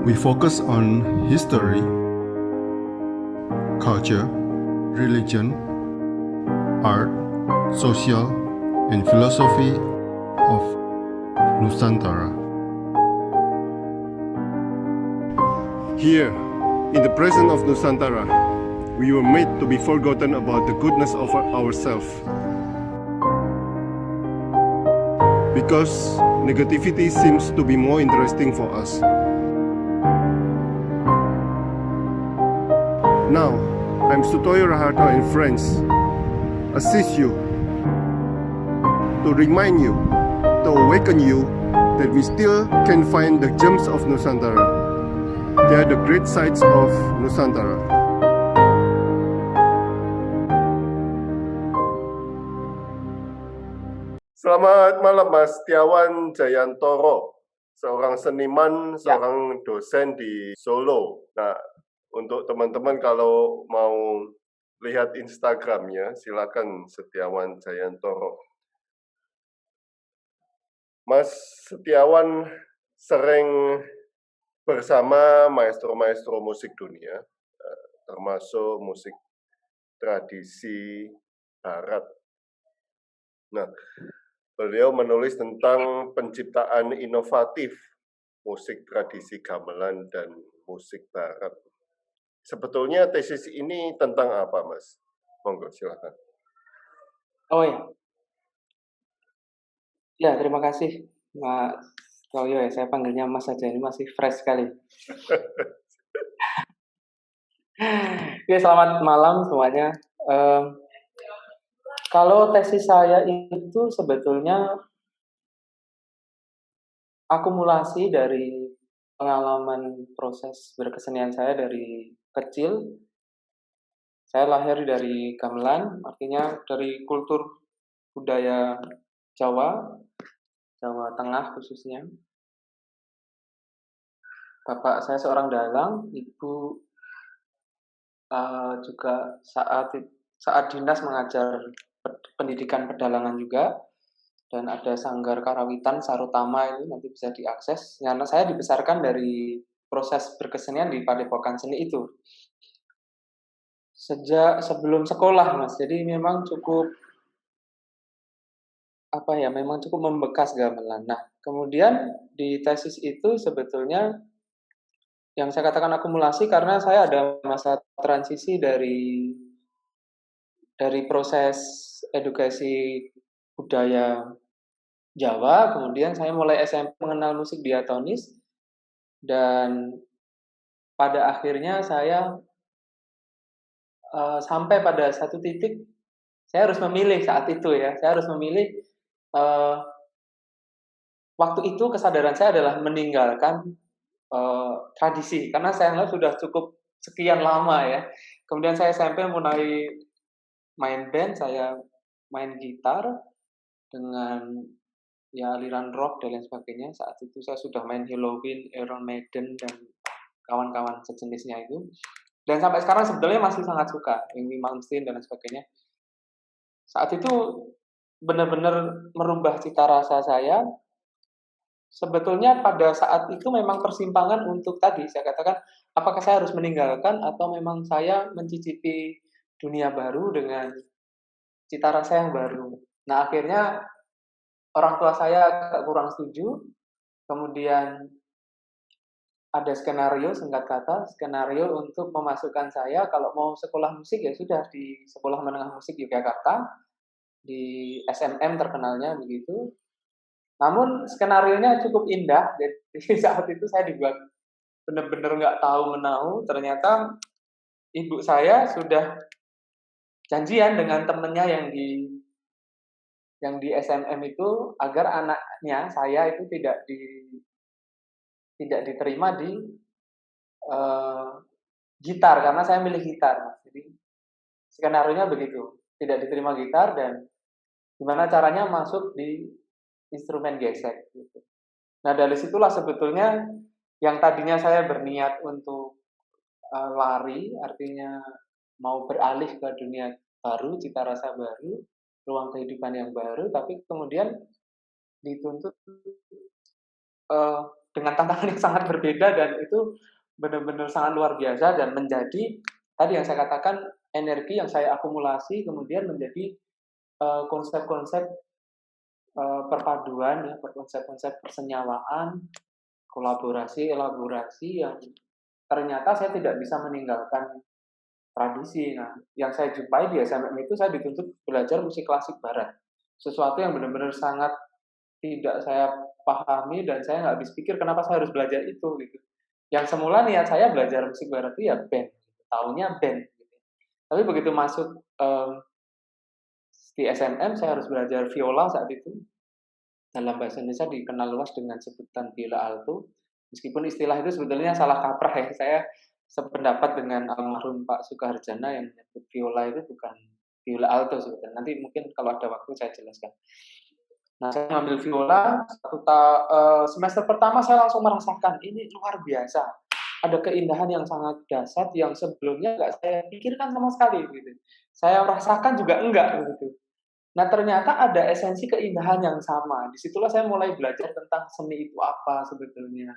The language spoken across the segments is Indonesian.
We focus on history, culture, religion, art, social, and philosophy of Nusantara. Here, in the presence of Nusantara, we were made to be forgotten about the goodness of ourselves. Because negativity seems to be more interesting for us. Now, I'm Sutoyo Raharto and friends assist you to remind you, to awaken you that we still can find the gems of Nusantara. They are the great sights of Nusantara. Selamat malam Mas Setiawan Jayantoro, seorang seniman, seorang dosen di Solo. Nah, untuk teman-teman kalau mau lihat Instagramnya, silakan Setiawan Jayantoro. Mas Setiawan sering bersama maestro-maestro musik dunia, termasuk musik tradisi barat. Nah, beliau menulis tentang penciptaan inovatif musik tradisi gamelan dan musik barat. Sebetulnya tesis ini tentang apa, Mas? Monggo, silakan. Oh ya. Ya, terima kasih, Mas Toyo ya. Saya panggilnya Mas saja, ini masih fresh sekali. Oke, selamat malam semuanya. Kalau tesis saya itu sebetulnya akumulasi dari pengalaman proses berkesenian saya dari kecil. Saya lahir dari gamelan, artinya dari kultur budaya Jawa, Jawa Tengah khususnya. Bapak saya seorang dalang, ibu juga saat dinas mengajar pendidikan pedalangan juga, dan ada Sanggar Karawitan Sarutama ini nanti bisa diakses. Karena saya dibesarkan dari proses berkesenian di Padepokan Seni itu. Sejak sebelum sekolah, Mas. Jadi memang cukup memang cukup membekas gamelan. Nah, kemudian di tesis itu sebetulnya yang saya katakan akumulasi karena saya ada masa transisi dari proses edukasi budaya Jawa, kemudian saya mulai SMP mengenal musik diatonis, dan pada akhirnya saya sampai pada satu titik saya harus memilih saat itu ya, saya harus memilih waktu itu kesadaran saya adalah meninggalkan tradisi karena saya anggap sudah cukup sekian lama ya. Kemudian saya SMP mulai main band, saya main gitar dengan ya aliran rock dan lain sebagainya. Saat itu saya sudah main Halloween, Iron Maiden dan kawan-kawan sejenisnya itu. Dan sampai sekarang sebetulnya masih sangat suka Yngwie Malmsteen dan lain sebagainya. Saat itu benar-benar merubah cita rasa saya. Sebetulnya pada saat itu memang persimpangan untuk tadi saya katakan apakah saya harus meninggalkan atau memang saya mencicipi dunia baru dengan cita rasa yang baru. Nah, akhirnya orang tua saya agak kurang setuju. Kemudian ada skenario untuk memasukkan saya kalau mau sekolah musik ya sudah di Sekolah Menengah Musik Yogyakarta, di SMM terkenalnya begitu. Namun skenarionya cukup indah, jadi saat itu saya dibuat benar-benar nggak tahu menahu. Ternyata ibu saya sudah janjian dengan temennya yang di SMM itu agar anaknya saya itu tidak diterima di gitar karena saya milih gitar. Jadi skenarionya begitu, tidak diterima gitar dan gimana caranya masuk di instrumen gesek gitu. Nah, dari situlah sebetulnya yang tadinya saya berniat untuk lari, artinya mau beralih ke dunia baru, cita rasa baru, ruang kehidupan yang baru, tapi kemudian dituntut dengan tantangan yang sangat berbeda dan itu benar-benar sangat luar biasa dan menjadi tadi yang saya katakan energi yang saya akumulasi kemudian menjadi konsep-konsep perpaduan ya, konsep-konsep persenyawaan, kolaborasi, elaborasi yang ternyata saya tidak bisa meninggalkan tradisi. Nah, yang saya jumpai di SMM itu saya dituntut belajar musik klasik barat. Sesuatu yang benar-benar sangat tidak saya pahami dan saya nggak habis pikir kenapa saya harus belajar itu gitu. Yang semula niat saya belajar musik barat itu ya band, gitu. Taunya band. Gitu. Tapi begitu masuk di SMM saya harus belajar viola saat itu. Dalam bahasa Indonesia dikenal luas dengan sebutan viola alto. Meskipun istilah itu sebetulnya salah kaprah ya. Saya sependapat dengan almarhum Pak Sukaharjana yang menyebut viola itu bukan viola alto sebetulnya. Nanti mungkin kalau ada waktu saya jelaskan. Nah, saya ngambil viola, semester pertama saya langsung merasakan, ini luar biasa. Ada keindahan yang sangat dahsyat yang sebelumnya nggak saya pikirkan sama sekali. Gitu. Saya rasakan juga enggak. Gitu. Nah, ternyata ada esensi keindahan yang sama. Disitulah saya mulai belajar tentang seni itu apa sebetulnya.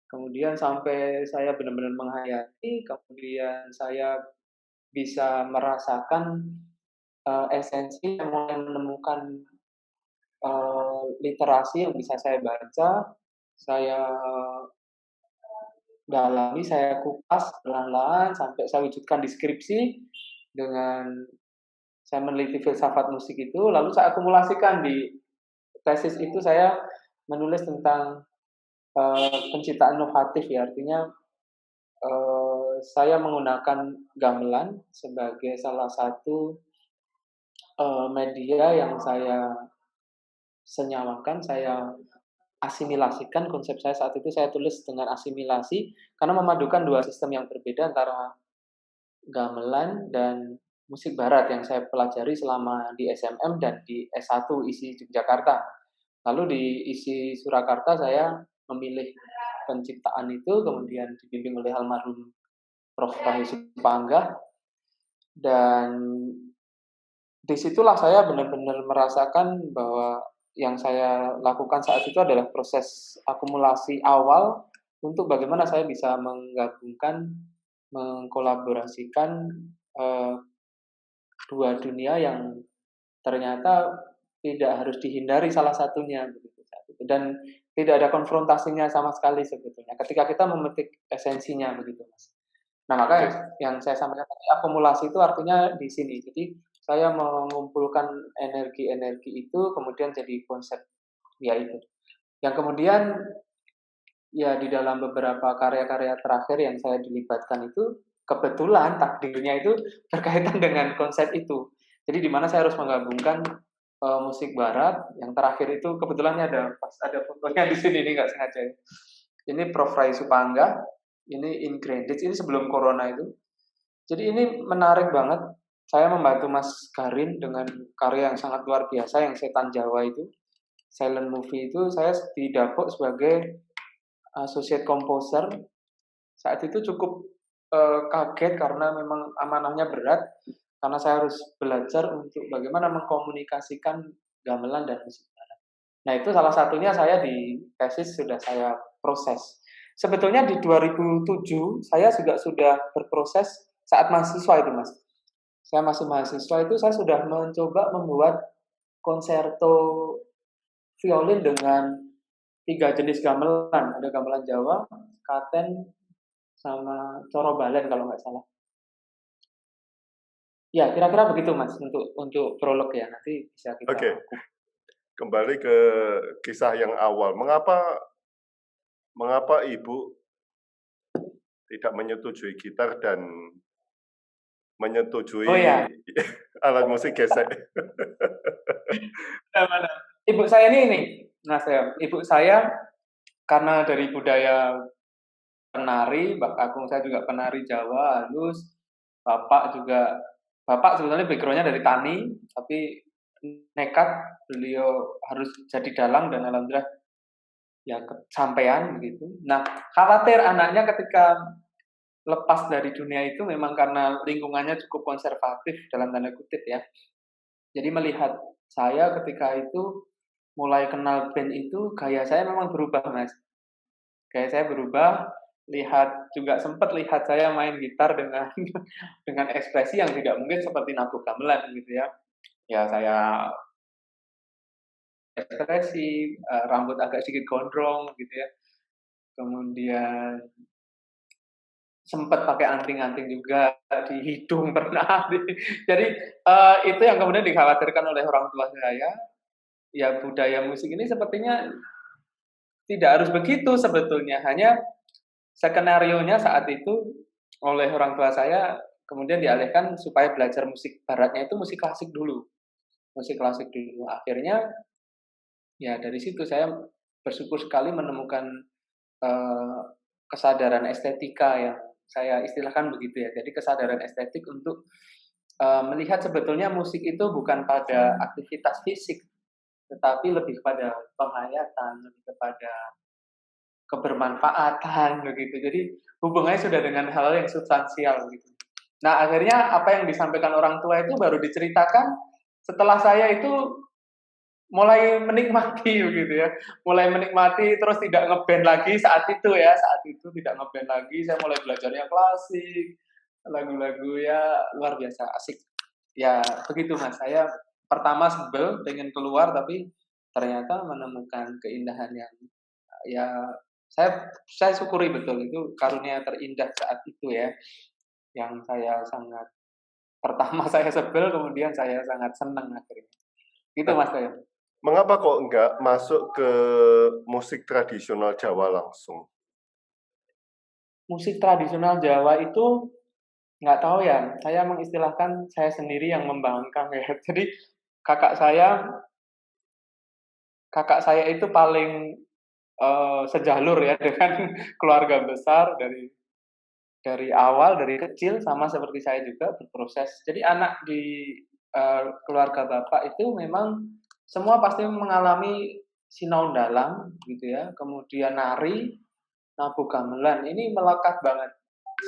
Kemudian sampai saya benar-benar menghayati, kemudian saya bisa merasakan esensi yang mulai menemukan literasi yang bisa saya baca, saya dalami, saya kupas pelan-pelan sampai saya wujudkan di skripsi dengan saya meneliti filsafat musik itu, lalu saya akumulasikan di tesis itu saya menulis tentang penciptaan inovatif ya, artinya saya menggunakan gamelan sebagai salah satu media yang saya senyawakan, saya asimilasikan konsep saya saat itu saya tulis dengan asimilasi karena memadukan dua sistem yang berbeda antara gamelan dan musik barat yang saya pelajari selama di SMM dan di S1 ISI Yogyakarta. Lalu di ISI Surakarta saya memilih penciptaan itu kemudian dibimbing oleh almarhum Prof. Rahi Supangga dan disitulah saya benar-benar merasakan bahwa yang saya lakukan saat itu adalah proses akumulasi awal untuk bagaimana saya bisa menggabungkan, mengkolaborasikan dua dunia yang ternyata tidak harus dihindari salah satunya begitu saat itu. Dan tidak ada konfrontasinya sama sekali sebetulnya ketika kita memetik esensinya begitu Mas. Nah, maka yang saya sampaikan tadi akumulasi itu artinya di sini. Jadi saya mengumpulkan energi-energi itu kemudian jadi konsep ya itu. Yang kemudian ya di dalam beberapa karya-karya terakhir yang saya dilibatkan itu kebetulan takdirnya itu berkaitan dengan konsep itu. Jadi di mana saya harus menggabungkan musik barat yang terakhir itu kebetulan ada fotonya di sini ini nggak sengaja. Ini Prof. Rahi Supangga, ini in Greenwich, ini sebelum corona itu. Jadi ini menarik banget. Saya membantu Mas Garin dengan karya yang sangat luar biasa yang Setan Jawa itu. Silent Movie itu saya didapuk sebagai associate composer. Saat itu cukup kaget karena memang amanahnya berat. Karena saya harus belajar untuk bagaimana mengkomunikasikan gamelan dan musik barat. Nah itu salah satunya saya di tesis sudah saya proses. Sebetulnya di 2007 saya juga sudah berproses saat mahasiswa itu Mas. Saya masih mahasiswa itu saya sudah mencoba membuat konserto violin dengan 3 jenis gamelan. Ada gamelan Jawa, Klaten, sama Coro Balen kalau nggak salah. Ya, kira-kira begitu Mas untuk prolog ya. Nanti bisa kita Kembali ke kisah yang awal. Mengapa Ibu tidak menyetujui gitar dan menyetujui alat musik gesek? Ibu saya ini, Mas ya. Ibu saya karena dari budaya penari, Bapak Agung saya juga penari Jawa halus. Bapak sebetulnya background-nya dari tani, tapi nekat beliau harus jadi dalang dan alhamdulillah ya kesampaian begitu. Nah, khawatir anaknya ketika lepas dari dunia itu memang karena lingkungannya cukup konservatif dalam tanda kutip ya. Jadi melihat saya ketika itu mulai kenal band itu gaya saya memang berubah Mas. gaya saya berubah, juga sempat lihat saya main gitar dengan dengan ekspresi yang tidak mungkin seperti Nabu Gamelan gitu ya. Ya saya ekspresi, rambut agak sedikit gondrong gitu ya. Kemudian sempat pakai anting-anting juga di hidung pernah. Jadi, itu yang kemudian dikhawatirkan oleh orang tua saya, ya budaya musik ini sepertinya tidak harus begitu sebetulnya, hanya skenarionya saat itu oleh orang tua saya kemudian dialihkan supaya belajar musik baratnya itu musik klasik dulu, musik klasik dulu. Akhirnya, ya dari situ saya bersyukur sekali menemukan, eee, kesadaran estetika yang saya istilahkan begitu ya. Jadi kesadaran estetik untuk, melihat sebetulnya musik itu bukan pada aktivitas fisik, tetapi lebih kepada penghayatan, lebih kepada kebermanfaatan begitu. Jadi hubungannya sudah dengan hal yang substansial gitu. Nah, akhirnya apa yang disampaikan orang tua itu baru diceritakan setelah saya itu mulai menikmati begitu ya. Mulai menikmati terus tidak ngeband lagi saat itu ya, saat itu tidak ngeband lagi, saya mulai belajarnya klasik, lagu-lagu ya luar biasa asik. Ya begitu Mas, saya pertama sebel pengen keluar tapi ternyata menemukan keindahan yang ya saya syukuri betul itu karunia terindah saat itu ya, yang saya sangat pertama saya sebel kemudian saya sangat senang akhirnya. Gitu Nah, Mas saya. mengapa kok enggak masuk ke musik tradisional Jawa langsung? Musik tradisional Jawa itu nggak tahu ya, saya mengistilahkan saya sendiri yang membangkang ya. Jadi kakak saya kakak saya itu paling, sejalur ya dengan keluarga besar dari awal, dari kecil sama seperti saya juga berproses. Jadi anak di, keluarga bapak itu memang semua pasti mengalami sinau dalam gitu ya, kemudian nari, nabuh gamelan, ini melekat banget.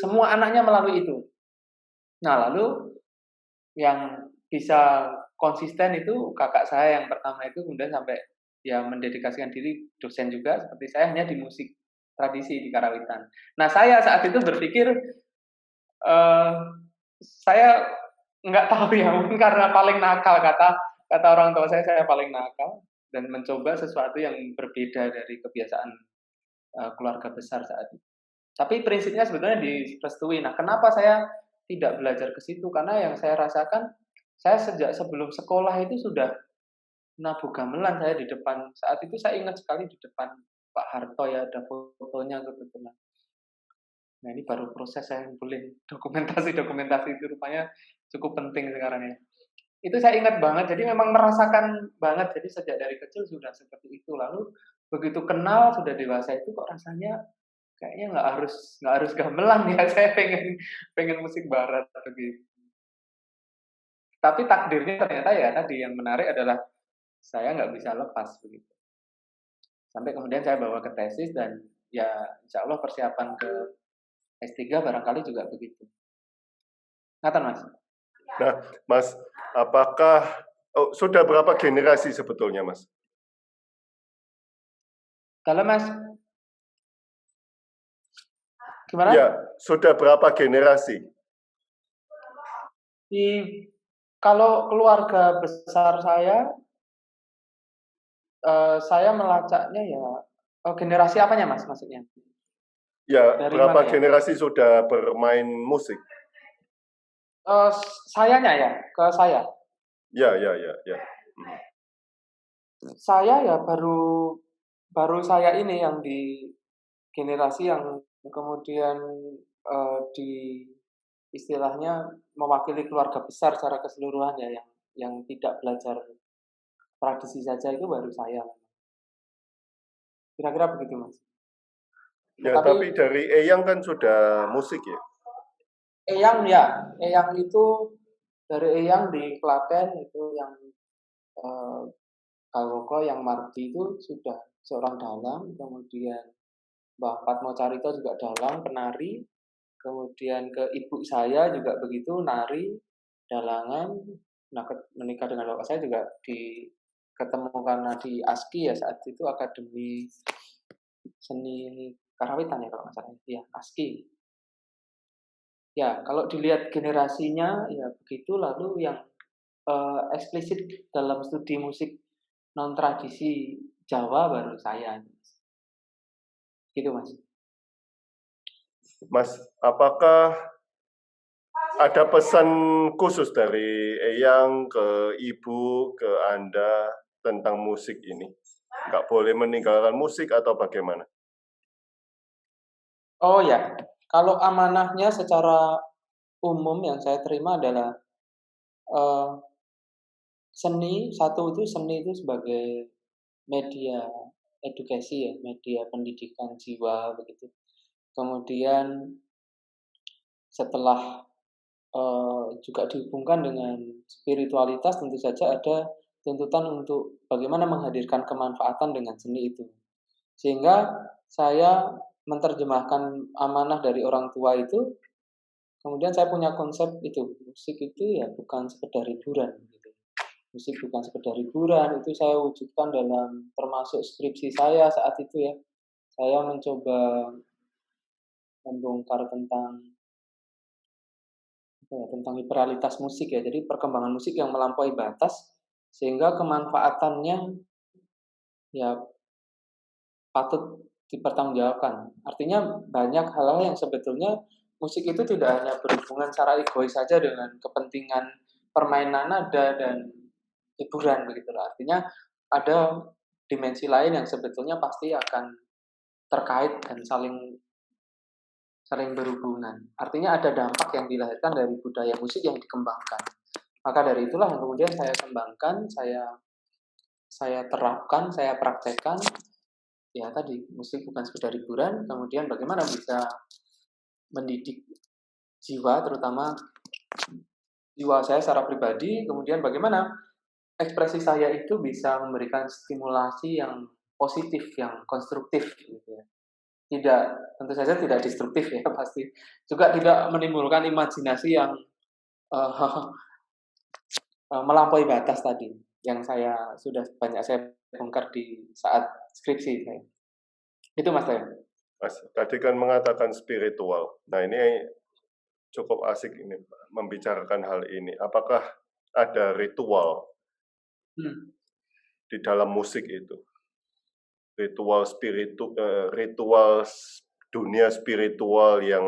Semua anaknya melalui itu. Nah, lalu yang bisa konsisten itu kakak saya yang pertama itu kemudian sampai ya mendedikasikan diri dosen juga seperti saya hanya di musik tradisi di Karawitan. Nah, saya saat itu berpikir, eee, saya nggak tahu ya mungkin karena paling nakal kata kata orang tua saya paling nakal dan mencoba sesuatu yang berbeda dari kebiasaan, keluarga besar saat itu. Tapi prinsipnya sebetulnya direstui. Nah, kenapa saya tidak belajar ke situ? Karena yang saya rasakan, saya sejak sebelum sekolah itu sudah nabuh gamelan saya di depan. Saat itu saya ingat sekali di depan Pak Harto ya, ada fotonya kebetulan. Nah, ini baru proses saya ngumpulin dokumentasi-dokumentasi itu rupanya cukup penting sekarang ya. Itu saya ingat banget, jadi memang merasakan banget. Jadi sejak dari kecil sudah seperti itu. Lalu begitu kenal, sudah dewasa itu kok rasanya kayaknya nggak harus gamelan ya, saya pengen pengen musik barat begitu. Tapi takdirnya ternyata ya tadi yang menarik adalah saya nggak bisa lepas begitu. Sampai kemudian saya bawa ke tesis dan ya insya Allah persiapan ke S3 barangkali juga begitu. Ngaten Mas? Nah, Mas, apakah sudah berapa generasi sebetulnya, Mas? Kalau Mas gimana? Ya, sudah berapa generasi? Di kalau keluarga besar saya melacaknya ya generasi apanya Mas maksudnya? Ya, Dari berapa mana ya? generasi sudah bermain musik? Eee, sayanya ya, ke saya. Ya, ya, ya, ya. Mhm. Saya ya baru baru saya ini yang di generasi yang kemudian, di istilahnya mewakili keluarga besar secara keseluruhan ya, yang tidak belajar tradisi saja itu baru saya. Kira-kira begitu, Mas. Ya, Tapi tapi dari Eyang kan sudah musik ya? eyang ya, eyang itu dari eyang di Klaten itu yang, eee, Kagoko yang Mardi itu sudah seorang dalang, kemudian Mbah Patmocarito juga dalang, penari, kemudian ke ibu saya juga begitu, nari, dalangan. Nah, menikah dengan bapak saya juga ketemu karena di ASKI ya saat itu Akademi Seni Karawitan ya kalau nggak salah. Iya, ASCII. Ya, kalau dilihat generasinya ya begitu, lalu yang eksplisit dalam studi musik non tradisi Jawa baru saya. Gitu, Mas. Mas, apakah ada pesan khusus dari Eyang ke Ibu, ke Anda tentang musik ini? Nggak boleh meninggalkan musik atau bagaimana? Oh ya, kalau amanahnya secara umum yang saya terima adalah eh, seni itu sebagai media edukasi ya, media pendidikan jiwa begitu. Kemudian setelah juga dihubungkan dengan spiritualitas, tentu saja ada tuntutan untuk bagaimana menghadirkan kemanfaatan dengan seni itu. Sehingga saya menerjemahkan amanah dari orang tua itu, kemudian saya punya konsep itu, musik itu ya bukan sekedar hiburan gitu. Musik bukan sekedar hiburan, itu saya wujudkan dalam termasuk skripsi saya saat itu ya. Saya mencoba membongkar tentang hiperrealitas musik ya. Jadi perkembangan musik yang melampaui batas sehingga kemanfaatannya ya patut dipertanggungjawabkan. Artinya banyak hal-hal yang sebetulnya musik itu tidak hanya berhubungan secara egois saja dengan kepentingan permainan nada dan hiburan begitu loh. Artinya ada dimensi lain yang sebetulnya pasti akan terkait dan saling berhubungan. Artinya ada dampak yang dilahirkan dari budaya musik yang dikembangkan. Maka dari itulah yang kemudian saya kembangkan, saya terapkan, saya praktekkan. Ya tadi, musik bukan sekedar hiburan, kemudian bagaimana bisa mendidik jiwa, terutama jiwa saya secara pribadi, kemudian bagaimana ekspresi saya itu bisa memberikan stimulasi yang positif, yang konstruktif, gitu ya. Tidak, tentu saja tidak destruktif ya pasti. Juga tidak menimbulkan imajinasi yang uh, melampaui batas tadi, yang sudah banyak saya bongkar di saat skripsi saya. Itu Mas Tayo. Mas, tadi kan mengatakan spiritual. Nah, ini cukup asik ini membicarakan hal ini. Apakah ada ritual di dalam musik itu? Ritual dunia spiritual yang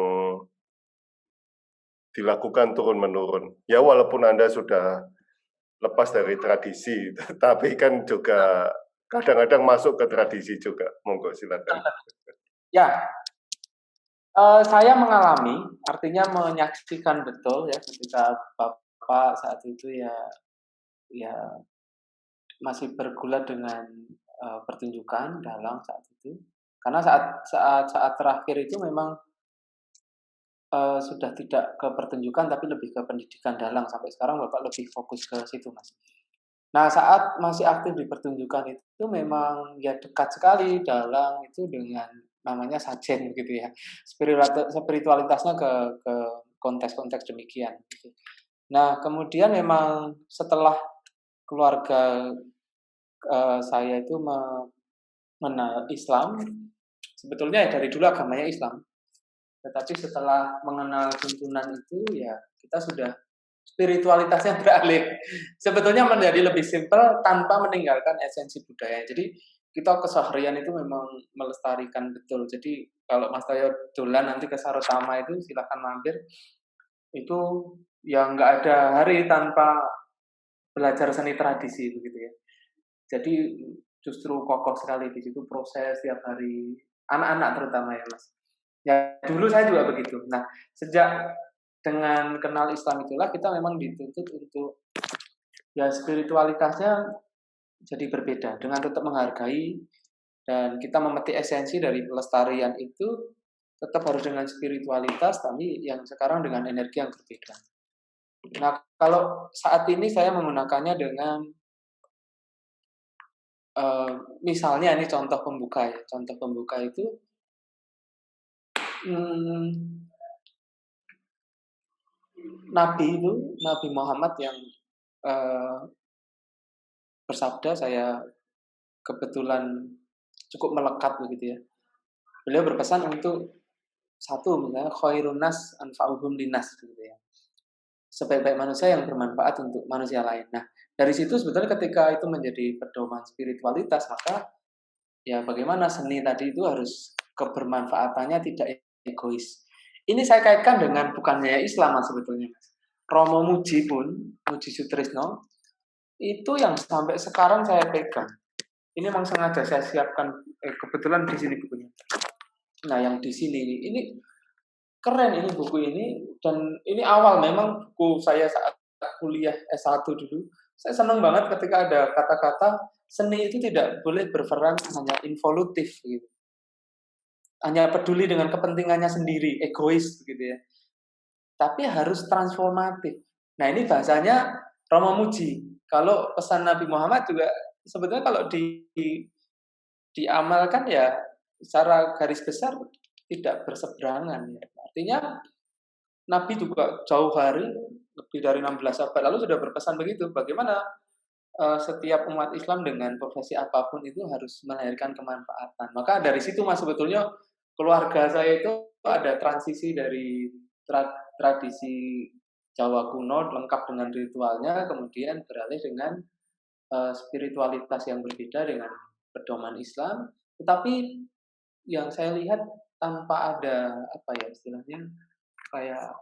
dilakukan turun-menurun. Ya, walaupun Anda sudah lepas dari tradisi, tapi kan juga kadang-kadang masuk ke tradisi juga. Monggo, silakan. Ya, saya mengalami, artinya menyaksikan betul ya ketika Bapak saat itu ya masih bergulat dengan pertunjukan dalang saat itu. Karena saat terakhir itu memang sudah tidak ke pertunjukan tapi lebih ke pendidikan dalang. Sampai sekarang Bapak lebih fokus ke situ, Mas. Nah, saat masih aktif di pertunjukan itu memang ya dekat sekali dalang itu dengan namanya sajen gitu ya. Spiritualitasnya ke konteks-konteks demikian gitu. Nah, kemudian memang setelah keluarga saya itu mengenal Islam, sebetulnya ya dari dulu agamanya Islam. Tetapi setelah mengenal tuntunan itu ya kita sudah spiritualitasnya beralih. Sebetulnya menjadi lebih simpel tanpa meninggalkan esensi budaya. Jadi kita keseharian itu memang melestarikan betul. Jadi kalau Mas Tayo dolan nanti ke Sarotama itu silahkan mampir. Itu ya nggak ada hari tanpa belajar seni tradisi begitu ya. Jadi justru kokoh sekali di situ proses tiap hari anak-anak terutama ya Mas. Ya dulu saya juga begitu. Nah sejak dengan kenal Islam itulah kita memang dituntut untuk ya spiritualitasnya jadi berbeda dengan tetap menghargai dan kita memetik esensi dari pelestarian itu tetap harus dengan spiritualitas tapi yang sekarang dengan energi yang berbeda. Nah kalau saat ini saya menggunakannya dengan misalnya ini contoh pembuka ya. Contoh pembuka itu Nabi Muhammad yang bersabda, saya kebetulan cukup melekat begitu ya. beliau berpesan untuk satu, misalnya khairun nas anfa'uhum linnas gitu ya. Sebaik-baik manusia yang bermanfaat untuk manusia lain. Nah, dari situ sebetulnya ketika itu menjadi pedoman spiritualitas, maka ya bagaimana seni tadi itu harus kebermanfaatannya tidak egois. Ini saya kaitkan dengan bukannya Islam Mas, sebetulnya Mas. Romo Muji pun, Muji Sutrisno, itu yang sampai sekarang saya pegang. Ini memang sengaja saya siapkan, kebetulan di sini bukunya. Nah, yang di sini ini keren ini buku ini, dan ini awal memang buku saya saat kuliah S1 dulu. Saya senang banget ketika ada kata-kata seni itu tidak boleh berperan hanya involutif gitu. Hanya peduli dengan kepentingannya sendiri, egois gitu ya. Tapi harus transformatif. Nah, ini bahasanya Romo Muji. Kalau pesan Nabi Muhammad juga sebetulnya kalau diamalkan ya secara garis besar tidak berseberangan ya. Artinya Nabi juga jauh hari lebih dari 16 abad lalu sudah berpesan begitu, bagaimana setiap umat Islam dengan profesi apapun itu harus melahirkan kemanfaatan. Maka dari situ Mas, sebetulnya keluarga saya itu ada transisi dari tradisi Jawa kuno lengkap dengan ritualnya, kemudian beralih dengan spiritualitas yang berbeda dengan pedoman Islam, tetapi yang saya lihat tanpa ada apa ya istilahnya kayak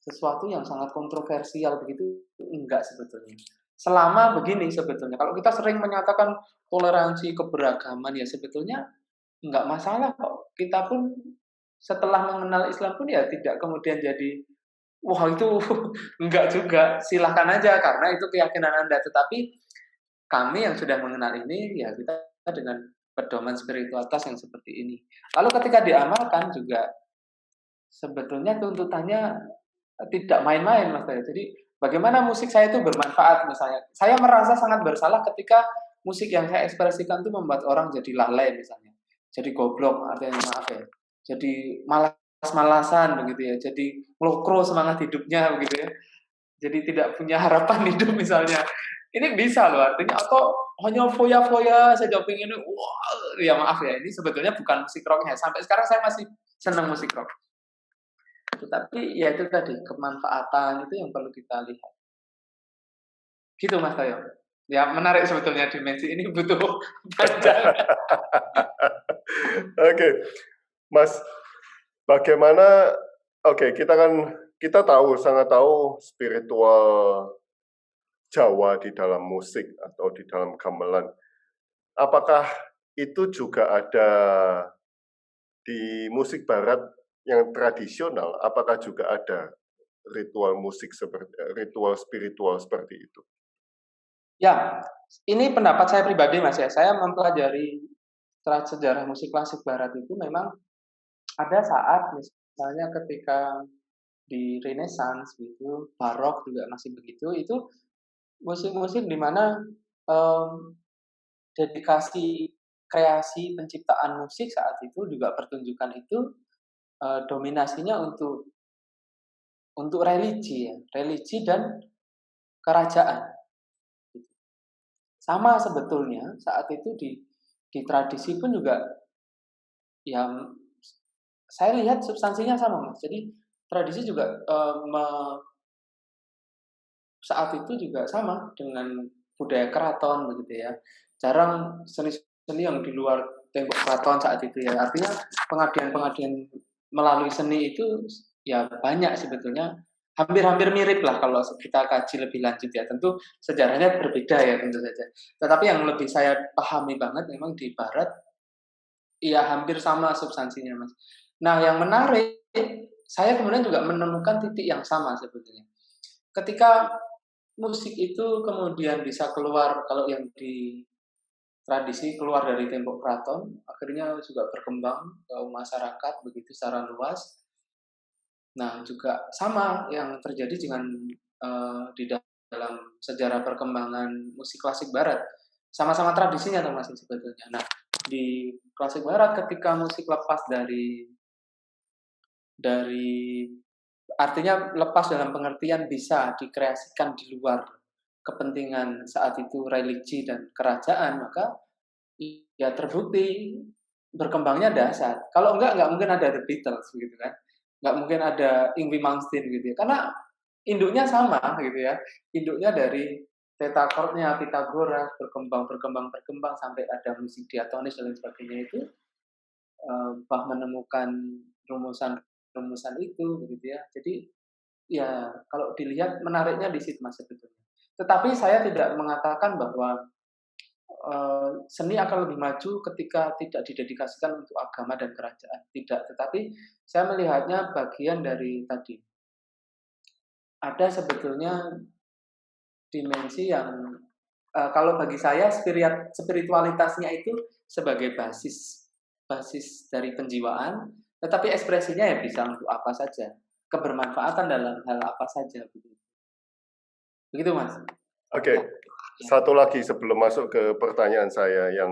sesuatu yang sangat kontroversial begitu, enggak sebetulnya. Selama begini sebetulnya, kalau kita sering menyatakan toleransi keberagaman ya sebetulnya enggak masalah kok. Kita pun setelah mengenal Islam pun ya tidak kemudian jadi wah itu enggak juga. Silahkan aja karena itu keyakinan Anda. Tetapi kami yang sudah mengenal ini ya kita dengan pedoman spiritualitas yang seperti ini. Lalu ketika diamalkan juga sebetulnya tuntutannya tidak main-main Mas Tayo. Jadi bagaimana musik saya itu bermanfaat misalnya. Saya merasa sangat bersalah ketika musik yang saya ekspresikan itu membuat orang jadi lalai misalnya. Jadi goblok artinya maaf ya. Jadi malas-malasan begitu ya. Jadi ngelokro semangat hidupnya begitu ya. Jadi tidak punya harapan hidup misalnya. Ini bisa loh artinya atau hanya foya-foya saja pengen wah ya maaf ya ini sebetulnya bukan musik rocknya. Sampai sekarang saya masih senang musik rock. Tetapi ya itu tadi kemanfaatan itu yang perlu kita lihat. Gitu Mas Tayo. Ya menarik sebetulnya dimensi ini butuh panjang. Oke, Mas, bagaimana? Oke, kita sangat tahu spiritual Jawa di dalam musik atau di dalam gamelan. Apakah itu juga ada di musik barat yang tradisional? Apakah juga ada ritual spiritual seperti itu? Ya, ini pendapat saya pribadi Mas ya. Saya mempelajari sejarah musik klasik barat itu memang ada saat misalnya ketika di Renaissance gitu, barok juga masih begitu, itu musik-musik di mana dedikasi kreasi penciptaan musik saat itu juga pertunjukan itu dominasinya untuk religi ya, religi dan kerajaan. Sama sebetulnya saat itu di tradisi pun juga yang saya lihat substansinya sama Mas. Jadi tradisi juga saat itu juga sama dengan budaya keraton begitu ya. Jarang seni-seni yang di luar tembok keraton saat itu ya. Artinya pengabdian-pengabdian melalui seni itu ya banyak sebetulnya. Hampir-hampir mirip lah kalau kita kaji lebih lanjut ya. Tentu sejarahnya berbeda ya tentu saja. Tetapi yang lebih saya pahami banget memang di barat ya hampir sama substansinya Mas. Nah yang menarik saya kemudian juga menemukan titik yang sama sebetulnya. Ketika musik itu kemudian bisa keluar kalau yang di tradisi keluar dari tembok keraton, akhirnya juga berkembang ke masyarakat begitu secara luas. Nah, juga sama yang terjadi dengan di dalam sejarah perkembangan musik klasik barat. Sama-sama tradisinya termasuk sebetulnya. Nah, di klasik barat ketika musik lepas dari artinya lepas dalam pengertian bisa dikreasikan di luar kepentingan saat itu religi dan kerajaan, maka ya terbukti berkembangnya dahsyat. Kalau nggak mungkin ada The Beatles gitu kan. Nggak mungkin ada Yngwie Malmsteen gitu ya. Karena induknya sama gitu ya. Induknya dari theta chordnya Pythagoras berkembang sampai ada musik diatonis dan lain sebagainya itu Bach menemukan rumusan itu begitu ya. Jadi ya kalau dilihat menariknya di situ Mas sebetulnya. Tetapi saya tidak mengatakan bahwa seni akan lebih maju ketika tidak didedikasikan untuk agama dan kerajaan, tidak. Tetapi saya melihatnya bagian dari tadi, ada sebetulnya dimensi yang, kalau bagi saya spiritualitasnya itu sebagai basis basis dari penjiwaan, tetapi ekspresinya ya bisa untuk apa saja, kebermanfaatan dalam hal apa saja, begitu. Begitu, Mas. Oke, satu lagi sebelum masuk ke pertanyaan saya yang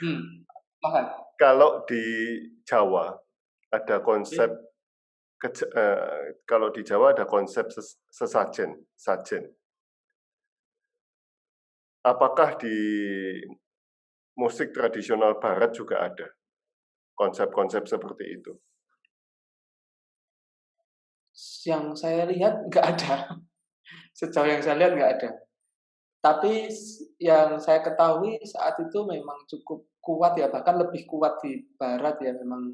Silahkan. kalau di Jawa ada konsep kalau di Jawa ada konsep sesajen, sajen. Apakah di musik tradisional Barat juga ada konsep-konsep seperti itu? Yang saya lihat nggak ada. Sejauh yang saya lihat nggak ada. Tapi yang saya ketahui saat itu memang cukup kuat ya, bahkan lebih kuat di Barat ya. Memang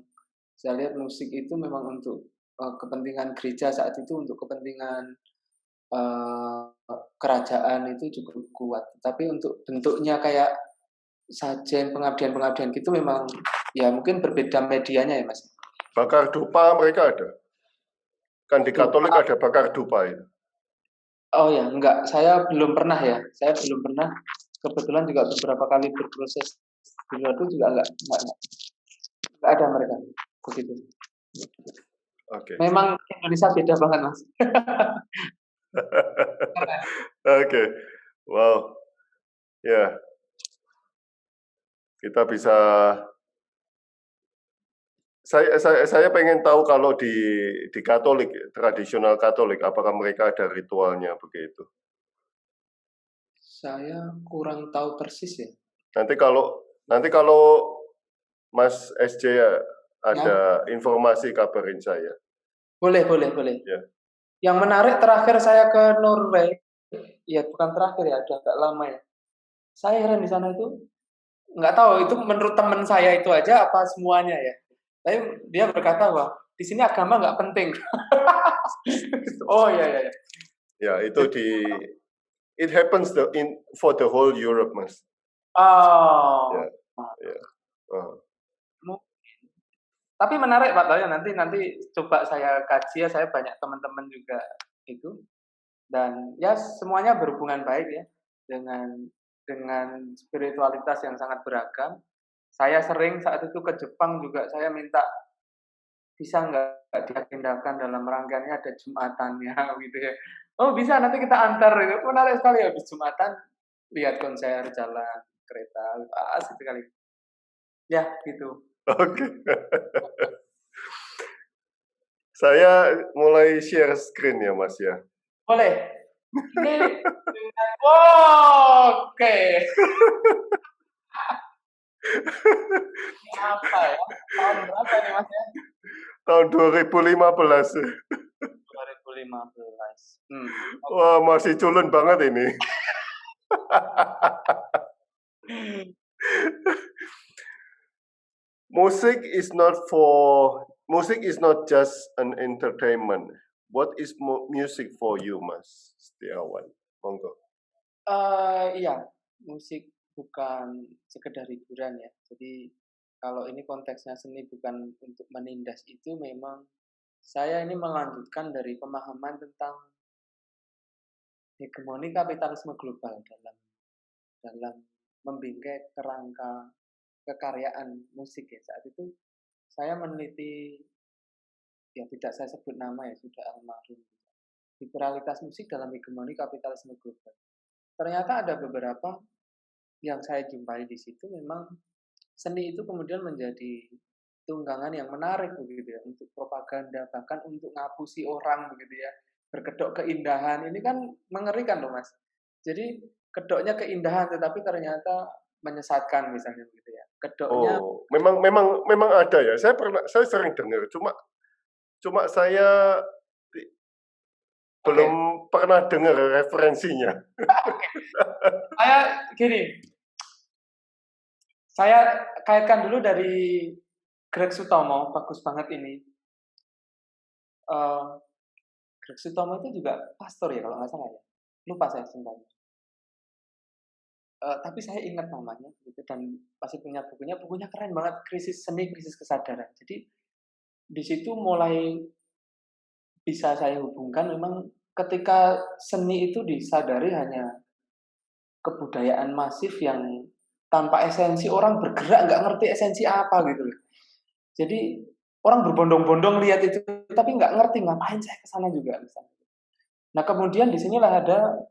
saya lihat musik itu memang untuk kepentingan gereja saat itu, untuk kepentingan kerajaan itu cukup kuat. Tapi untuk bentuknya kayak sajen, pengabdian-pengabdian gitu memang ya mungkin berbeda medianya ya, Mas. Bakar dupa mereka ada? Kan di Katolik ada bakar dupa itu. Oh ya, enggak. Saya belum pernah ya. Saya belum pernah. Kebetulan juga beberapa kali berproses di luar itu juga enggak ada mereka. Begitu. Oke. Memang Indonesia beda banget, Mas. Oke. Wow. Ya. Kita bisa saya pengen tahu kalau di Katolik, tradisional Katolik, apakah mereka ada ritualnya begitu? Saya kurang tahu persis ya. Nanti kalau Mas SJ ada informasi kabarin saya. Boleh. Ya. Yang menarik terakhir saya ke Norway, ya bukan terakhir ya, udah agak lama ya. Saya heran di sana itu, nggak tahu itu menurut teman saya itu aja apa semuanya ya. Tapi dia berkata bahwa di sini agama nggak penting. Oh iya. Ya, itu it happens for the whole Europe, Mas. Oh. Ya. Tapi menarik Pak Toyo, nanti coba saya kaji ya, saya banyak teman-teman juga itu. Dan ya semuanya berhubungan baik ya dengan spiritualitas yang sangat beragam. Saya sering saat itu ke Jepang juga saya minta bisa nggak diagendakan dalam rangkaiannya ada Jumatannya gitu ya. Oh bisa, nanti kita antar itu. Menarik sekali habis Jumatan lihat konser jalan kereta, asik sekali. Ya gitu. Oke. Saya mulai share screen ya Mas ya. Boleh. Ini oke. Apa ya? Tahun berapa nih Mas ya? Tahun 2015. 2015. Wah, masih culun banget ini. Music is not just an entertainment. What is music for you, Mas Setiawan? Monggo. Iya, musik bukan sekedar hiburan ya. Jadi kalau ini konteksnya seni bukan untuk menindas itu, memang saya ini melanjutkan dari pemahaman tentang hegemoni kapitalisme global dalam membingkai kerangka kekaryaan musik ya. Saat itu saya meneliti, ya tidak saya sebut nama ya, sudah almarhum, liberalitas musik dalam hegemoni kapitalisme global. Ternyata ada beberapa yang saya jumpai di situ, memang seni itu kemudian menjadi tunggangan yang menarik begitu ya, untuk propaganda, bahkan untuk ngapusi orang begitu ya, berkedok keindahan. Ini kan mengerikan loh Mas. Jadi kedoknya keindahan tetapi ternyata menyesatkan misalnya begitu ya. Kedoknya Oh, memang ada ya. Saya sering dengar. Cuma saya oke. belum pernah dengar referensinya. Saya gini, saya kaitkan dulu dari Greg Sutomo, bagus banget ini. Eh, Greg Sutomo itu juga pastor ya kalau nggak salah ya. Lupa saya sebenarnya. Tapi saya ingat namanya gitu dan masih punya bukunya. Bukunya keren banget, krisis seni, krisis kesadaran. Jadi di situ mulai bisa saya hubungkan memang ketika seni itu disadari hanya kebudayaan masif yang tanpa esensi, orang bergerak nggak ngerti esensi apa gitu loh. Jadi orang berbondong-bondong lihat itu tapi nggak ngerti ngapain saya ke sana juga misalnya. Nah, kemudian di sinilah ada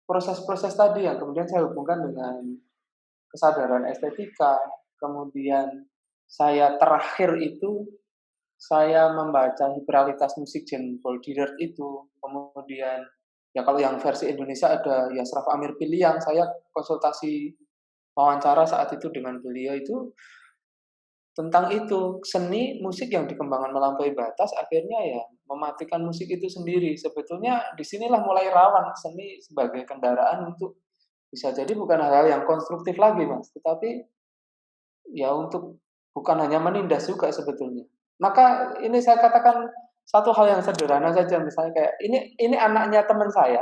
proses-proses tadi yang kemudian saya hubungkan dengan kesadaran estetika. Kemudian saya terakhir itu saya membaca hiperrealitas musik Jean Paul Dirac itu. Kemudian ya kalau yang versi Indonesia ada Yasraf Amir Piliang, saya konsultasi wawancara saat itu dengan beliau itu tentang itu, seni musik yang dikembangkan melampaui batas akhirnya ya mematikan musik itu sendiri. Sebetulnya disinilah mulai rawan seni sebagai kendaraan untuk bisa jadi bukan hal yang konstruktif lagi Mas, tetapi ya untuk bukan hanya menindas juga sebetulnya. Maka ini saya katakan satu hal yang sederhana saja, misalnya kayak ini anaknya teman saya,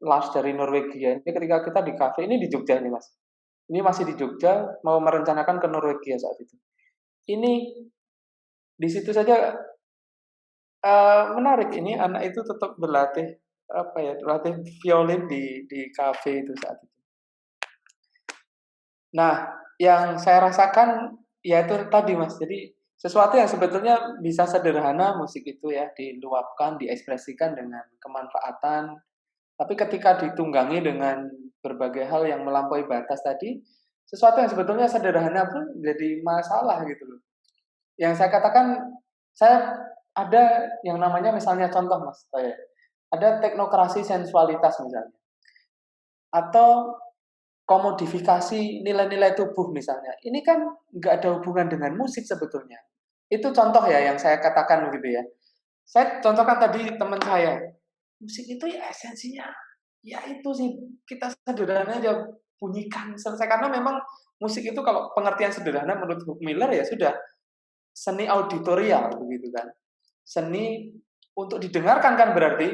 Lars dari Norwegia. Ini ketika kita di kafe, ini di Jogja ini Mas. Ini masih di Jogja, mau merencanakan ke Norwegia saat itu. Ini di situ saja menarik. Ini anak itu tetap berlatih apa ya, berlatih violin di kafe itu saat itu. Nah, yang saya rasakan ya itu tadi Mas. Jadi sesuatu yang sebetulnya bisa sederhana musik itu ya diluapkan, diekspresikan dengan kemanfaatan. Tapi ketika ditunggangi dengan berbagai hal yang melampaui batas tadi, sesuatu yang sebetulnya sederhana pun jadi masalah gitu loh. Yang saya katakan, saya ada yang namanya misalnya contoh Mas, saya ada teknokrasi sensualitas misalnya, atau komodifikasi nilai-nilai tubuh misalnya. Ini kan nggak ada hubungan dengan musik sebetulnya. Itu contoh ya yang saya katakan begitu ya. Saya contohkan tadi teman saya, musik itu ya esensinya, ya itu sih kita sederhana aja bunyikan selesai karena memang musik itu kalau pengertian sederhana menurut Hugh Miller ya sudah seni auditorial begitu kan. Seni untuk didengarkan kan berarti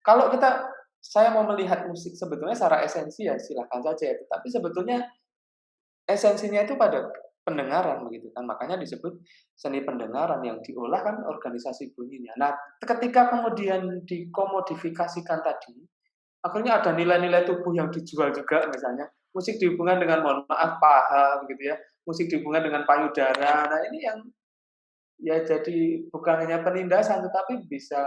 kalau saya mau melihat musik sebetulnya secara esensi ya silahkan saja ya. Tetapi sebetulnya esensinya itu pada pendengaran begitu kan. Makanya disebut seni pendengaran yang diolah kan organisasi bunyinya. Nah, ketika kemudian dikomodifikasikan tadi, akhirnya ada nilai-nilai tubuh yang dijual juga misalnya. Musik dihubungkan dengan mohon maaf paha begitu ya. Musik dihubungkan dengan payudara. Nah, ini yang ya jadi bukan hanya penindasan tetapi bisa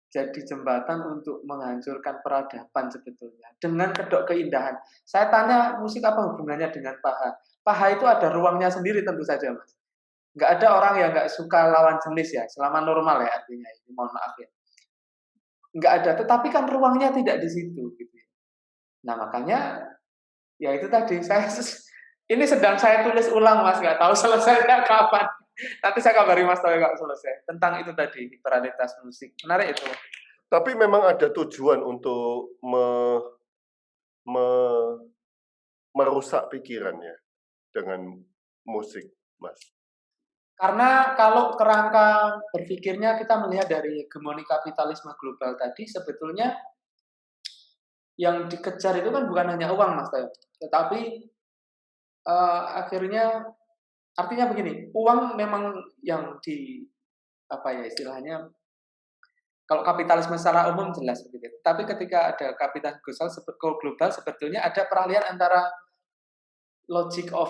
jadi jembatan untuk menghancurkan peradaban sebetulnya dengan kedok keindahan. Saya tanya musik apa hubungannya dengan paha? Paha itu ada ruangnya sendiri tentu saja Mas. Nggak ada orang yang nggak suka lawan jenis ya, selama normal ya artinya ini, mohon maaf ya. Nggak ada, tetapi kan ruangnya tidak di situ gitu ya. Nah makanya ya itu tadi ini sedang saya tulis ulang Mas, nggak tahu selesainya kapan. Nanti saya kabari Mas tahu kalau selesai tentang itu tadi hiperrealitas musik. Menarik itu. Tapi memang ada tujuan untuk merusak pikirannya dengan musik, Mas. Karena kalau kerangka berpikirnya kita melihat dari hegemoni kapitalisme global tadi, sebetulnya yang dikejar itu kan bukan hanya uang, Mas Tayo. Tetapi akhirnya artinya begini, uang memang yang apa ya istilahnya, kalau kapitalisme secara umum jelas begitu. Tapi ketika ada kapitalisme global sebetulnya ada peralihan antara logic of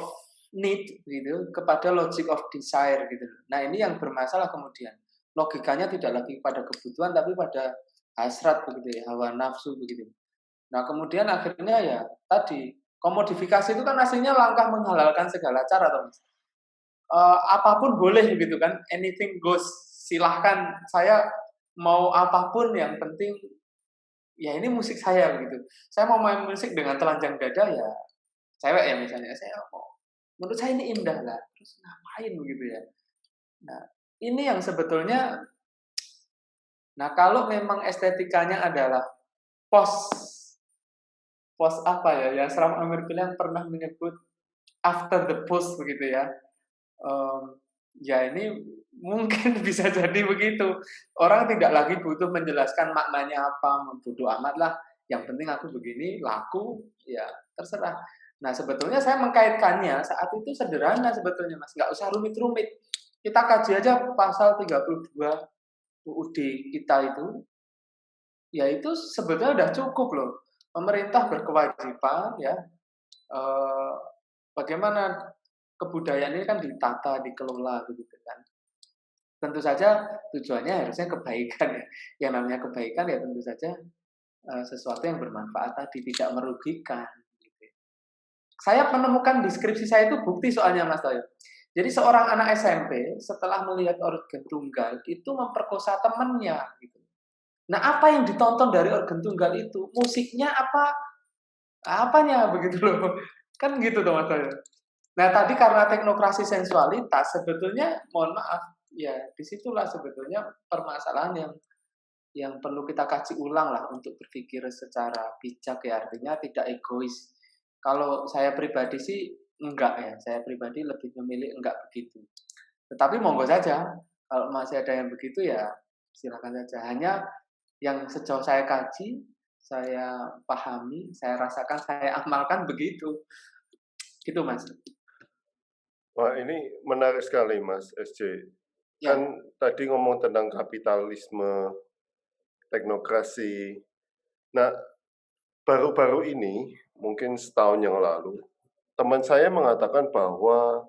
need gitu kepada logic of desire gitu. Nah, ini yang bermasalah kemudian. Logikanya tidak lagi pada kebutuhan tapi pada hasrat begitu ya, hawa nafsu begitu. Nah, kemudian akhirnya ya tadi komodifikasi itu kan aslinya langkah menghalalkan segala cara toh, Mas. Apapun boleh gitu kan, anything goes. Silahkan saya mau apapun yang penting ya ini musik saya begitu. Saya mau main musik dengan telanjang dada ya cewek ya misalnya saya mau menurut saya ini indah lah. Terus ngapain begitu ya? Nah, ini yang sebetulnya, nah kalau memang estetikanya adalah pos apa ya? Yang Ram Amir bilang pernah menyebut after the post begitu ya. Ya ini mungkin bisa jadi begitu. Orang tidak lagi butuh menjelaskan maknanya apa, bodo amat lah. Yang penting aku begini, laku, ya terserah. Nah sebetulnya saya mengkaitkannya saat itu sederhana sebetulnya Mas. Nggak usah rumit-rumit. Kita kaji aja pasal 32 UUD kita itu, ya itu sebetulnya udah cukup loh. Pemerintah berkewajiban ya, bagaimana kebudayaan ini kan ditata, dikelola begitu kan. Tentu saja tujuannya harusnya kebaikan ya. Yang namanya kebaikan ya tentu saja sesuatu yang bermanfaat tadi, tidak merugikan. Gitu. Saya menemukan deskripsi saya itu bukti soalnya Mas Toyo. Jadi seorang anak SMP setelah melihat organ tunggal itu memperkosa temannya. Gitu. Nah apa yang ditonton dari organ tunggal itu? Musiknya apa? Apanya begitu loh. Kan gitu tuh Mas Toyo. Nah tadi karena teknokrasi sensualitas sebetulnya mohon maaf ya disitulah sebetulnya permasalahan yang perlu kita kaji ulang lah untuk berpikir secara bijak ya, artinya tidak egois. Kalau saya pribadi sih enggak ya, saya pribadi lebih memilih enggak begitu. Tetapi monggo saja kalau masih ada yang begitu ya silakan saja. Hanya yang sejauh saya kaji, saya pahami, saya rasakan, saya amalkan begitu. Gitu Mas. Wah, ini menarik sekali, Mas SJ. Ya. Kan tadi ngomong tentang kapitalisme, teknokrasi. Nah, baru-baru ini, mungkin setahun yang lalu, teman saya mengatakan bahwa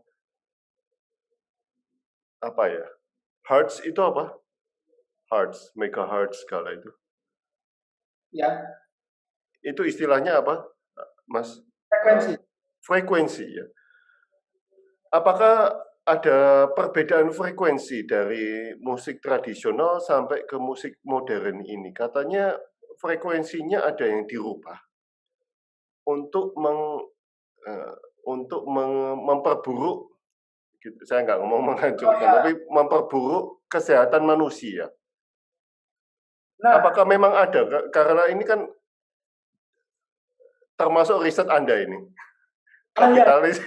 apa ya? Hertz itu apa? Hertz, megahertz skala itu. Ya. Itu istilahnya apa, Mas? Frekuensi. Frekuensi ya. Apakah ada perbedaan frekuensi dari musik tradisional sampai ke musik modern ini? Katanya frekuensinya ada yang dirubah untuk memperburuk, gitu. Saya nggak ngomong menghancurkan, tapi memperburuk kesehatan manusia. Nah, apakah memang ada? Karena ini kan termasuk riset Anda ini, kapitalis.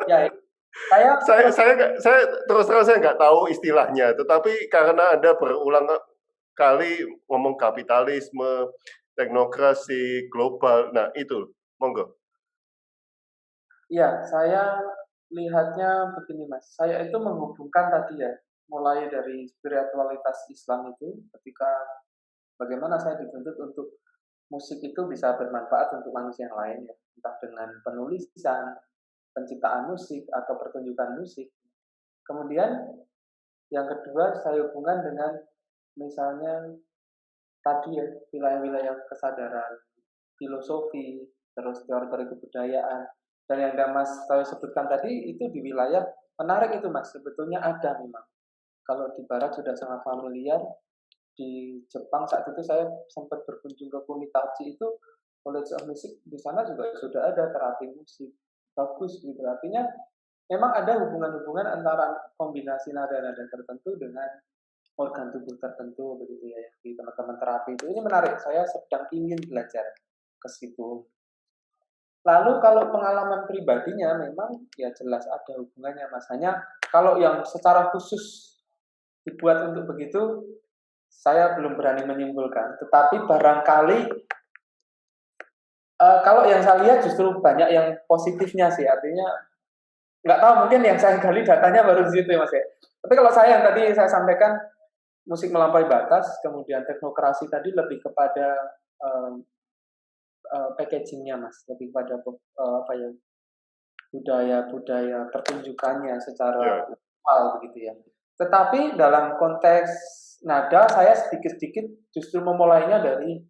Ya, saya terus terang saya nggak tahu istilahnya, tetapi karena Anda berulang kali ngomong kapitalisme, teknokrasi, global, nah itu, monggo. Ya, saya lihatnya begini Mas, saya itu menghubungkan tadi ya, mulai dari spiritualitas Islam itu ketika bagaimana saya dituntut untuk musik itu bisa bermanfaat untuk manusia yang lain ya, entah dengan penulisan, penciptaan musik atau pertunjukan musik. Kemudian yang kedua saya hubungkan dengan misalnya tadi ya wilayah-wilayah kesadaran, filosofi, terus teori-teori kebudayaan, dan yang Mas saya sebutkan tadi itu di wilayah menarik itu Mas, sebetulnya ada memang. Kalau di Barat sudah sangat familiar, di Jepang saat itu saya sempat berkunjung ke Kunitachi itu College of Music, di sana juga sudah ada terapi musik bagus gitu, artinya memang ada hubungan-hubungan antara kombinasi nada-nada tertentu dengan organ tubuh tertentu begitu ya di teman-teman terapi itu. Ini menarik, saya sedang ingin belajar ke situ. Lalu kalau pengalaman pribadinya memang ya jelas ada hubungannya Mas. Hanya kalau yang secara khusus dibuat untuk begitu saya belum berani menyimpulkan. Tetapi barangkali kalau yang saya lihat justru banyak yang positifnya sih. Artinya nggak tahu, mungkin yang saya gali datanya baru di situ ya Mas ya. Tapi kalau saya yang tadi saya sampaikan musik melampaui batas, kemudian teknokrasi tadi lebih kepada packagingnya Mas, lebih pada apa ya, budaya pertunjukannya secara formal begitu ya. Tetapi dalam konteks nada saya sedikit-sedikit justru memulainya dari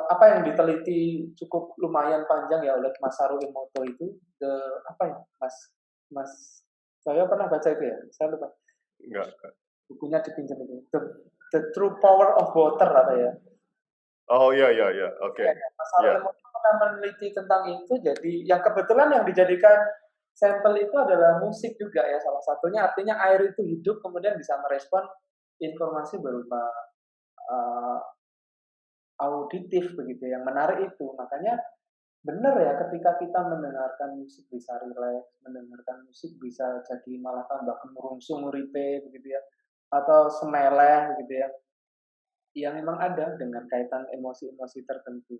apa yang diteliti cukup lumayan panjang ya oleh Mas Haru Emoto itu, apa ya Mas saya pernah baca itu ya, saya lupa. Enggak. Bukunya dipinjam itu, The True Power of Water apa ya. Oh ya, oke. Mas Haru Emoto pernah meneliti tentang itu, jadi yang kebetulan yang dijadikan sampel itu adalah musik juga ya, salah satunya artinya air itu hidup, kemudian bisa merespon informasi berupa uh, auditif begitu, yang menarik itu. Makanya benar ya, ketika kita mendengarkan musik bisa rileks, mendengarkan musik bisa jadi malah tambah kemerungsung uripe begitu ya, atau semeleh gitu ya, yang memang ada dengan kaitan emosi-emosi tertentu.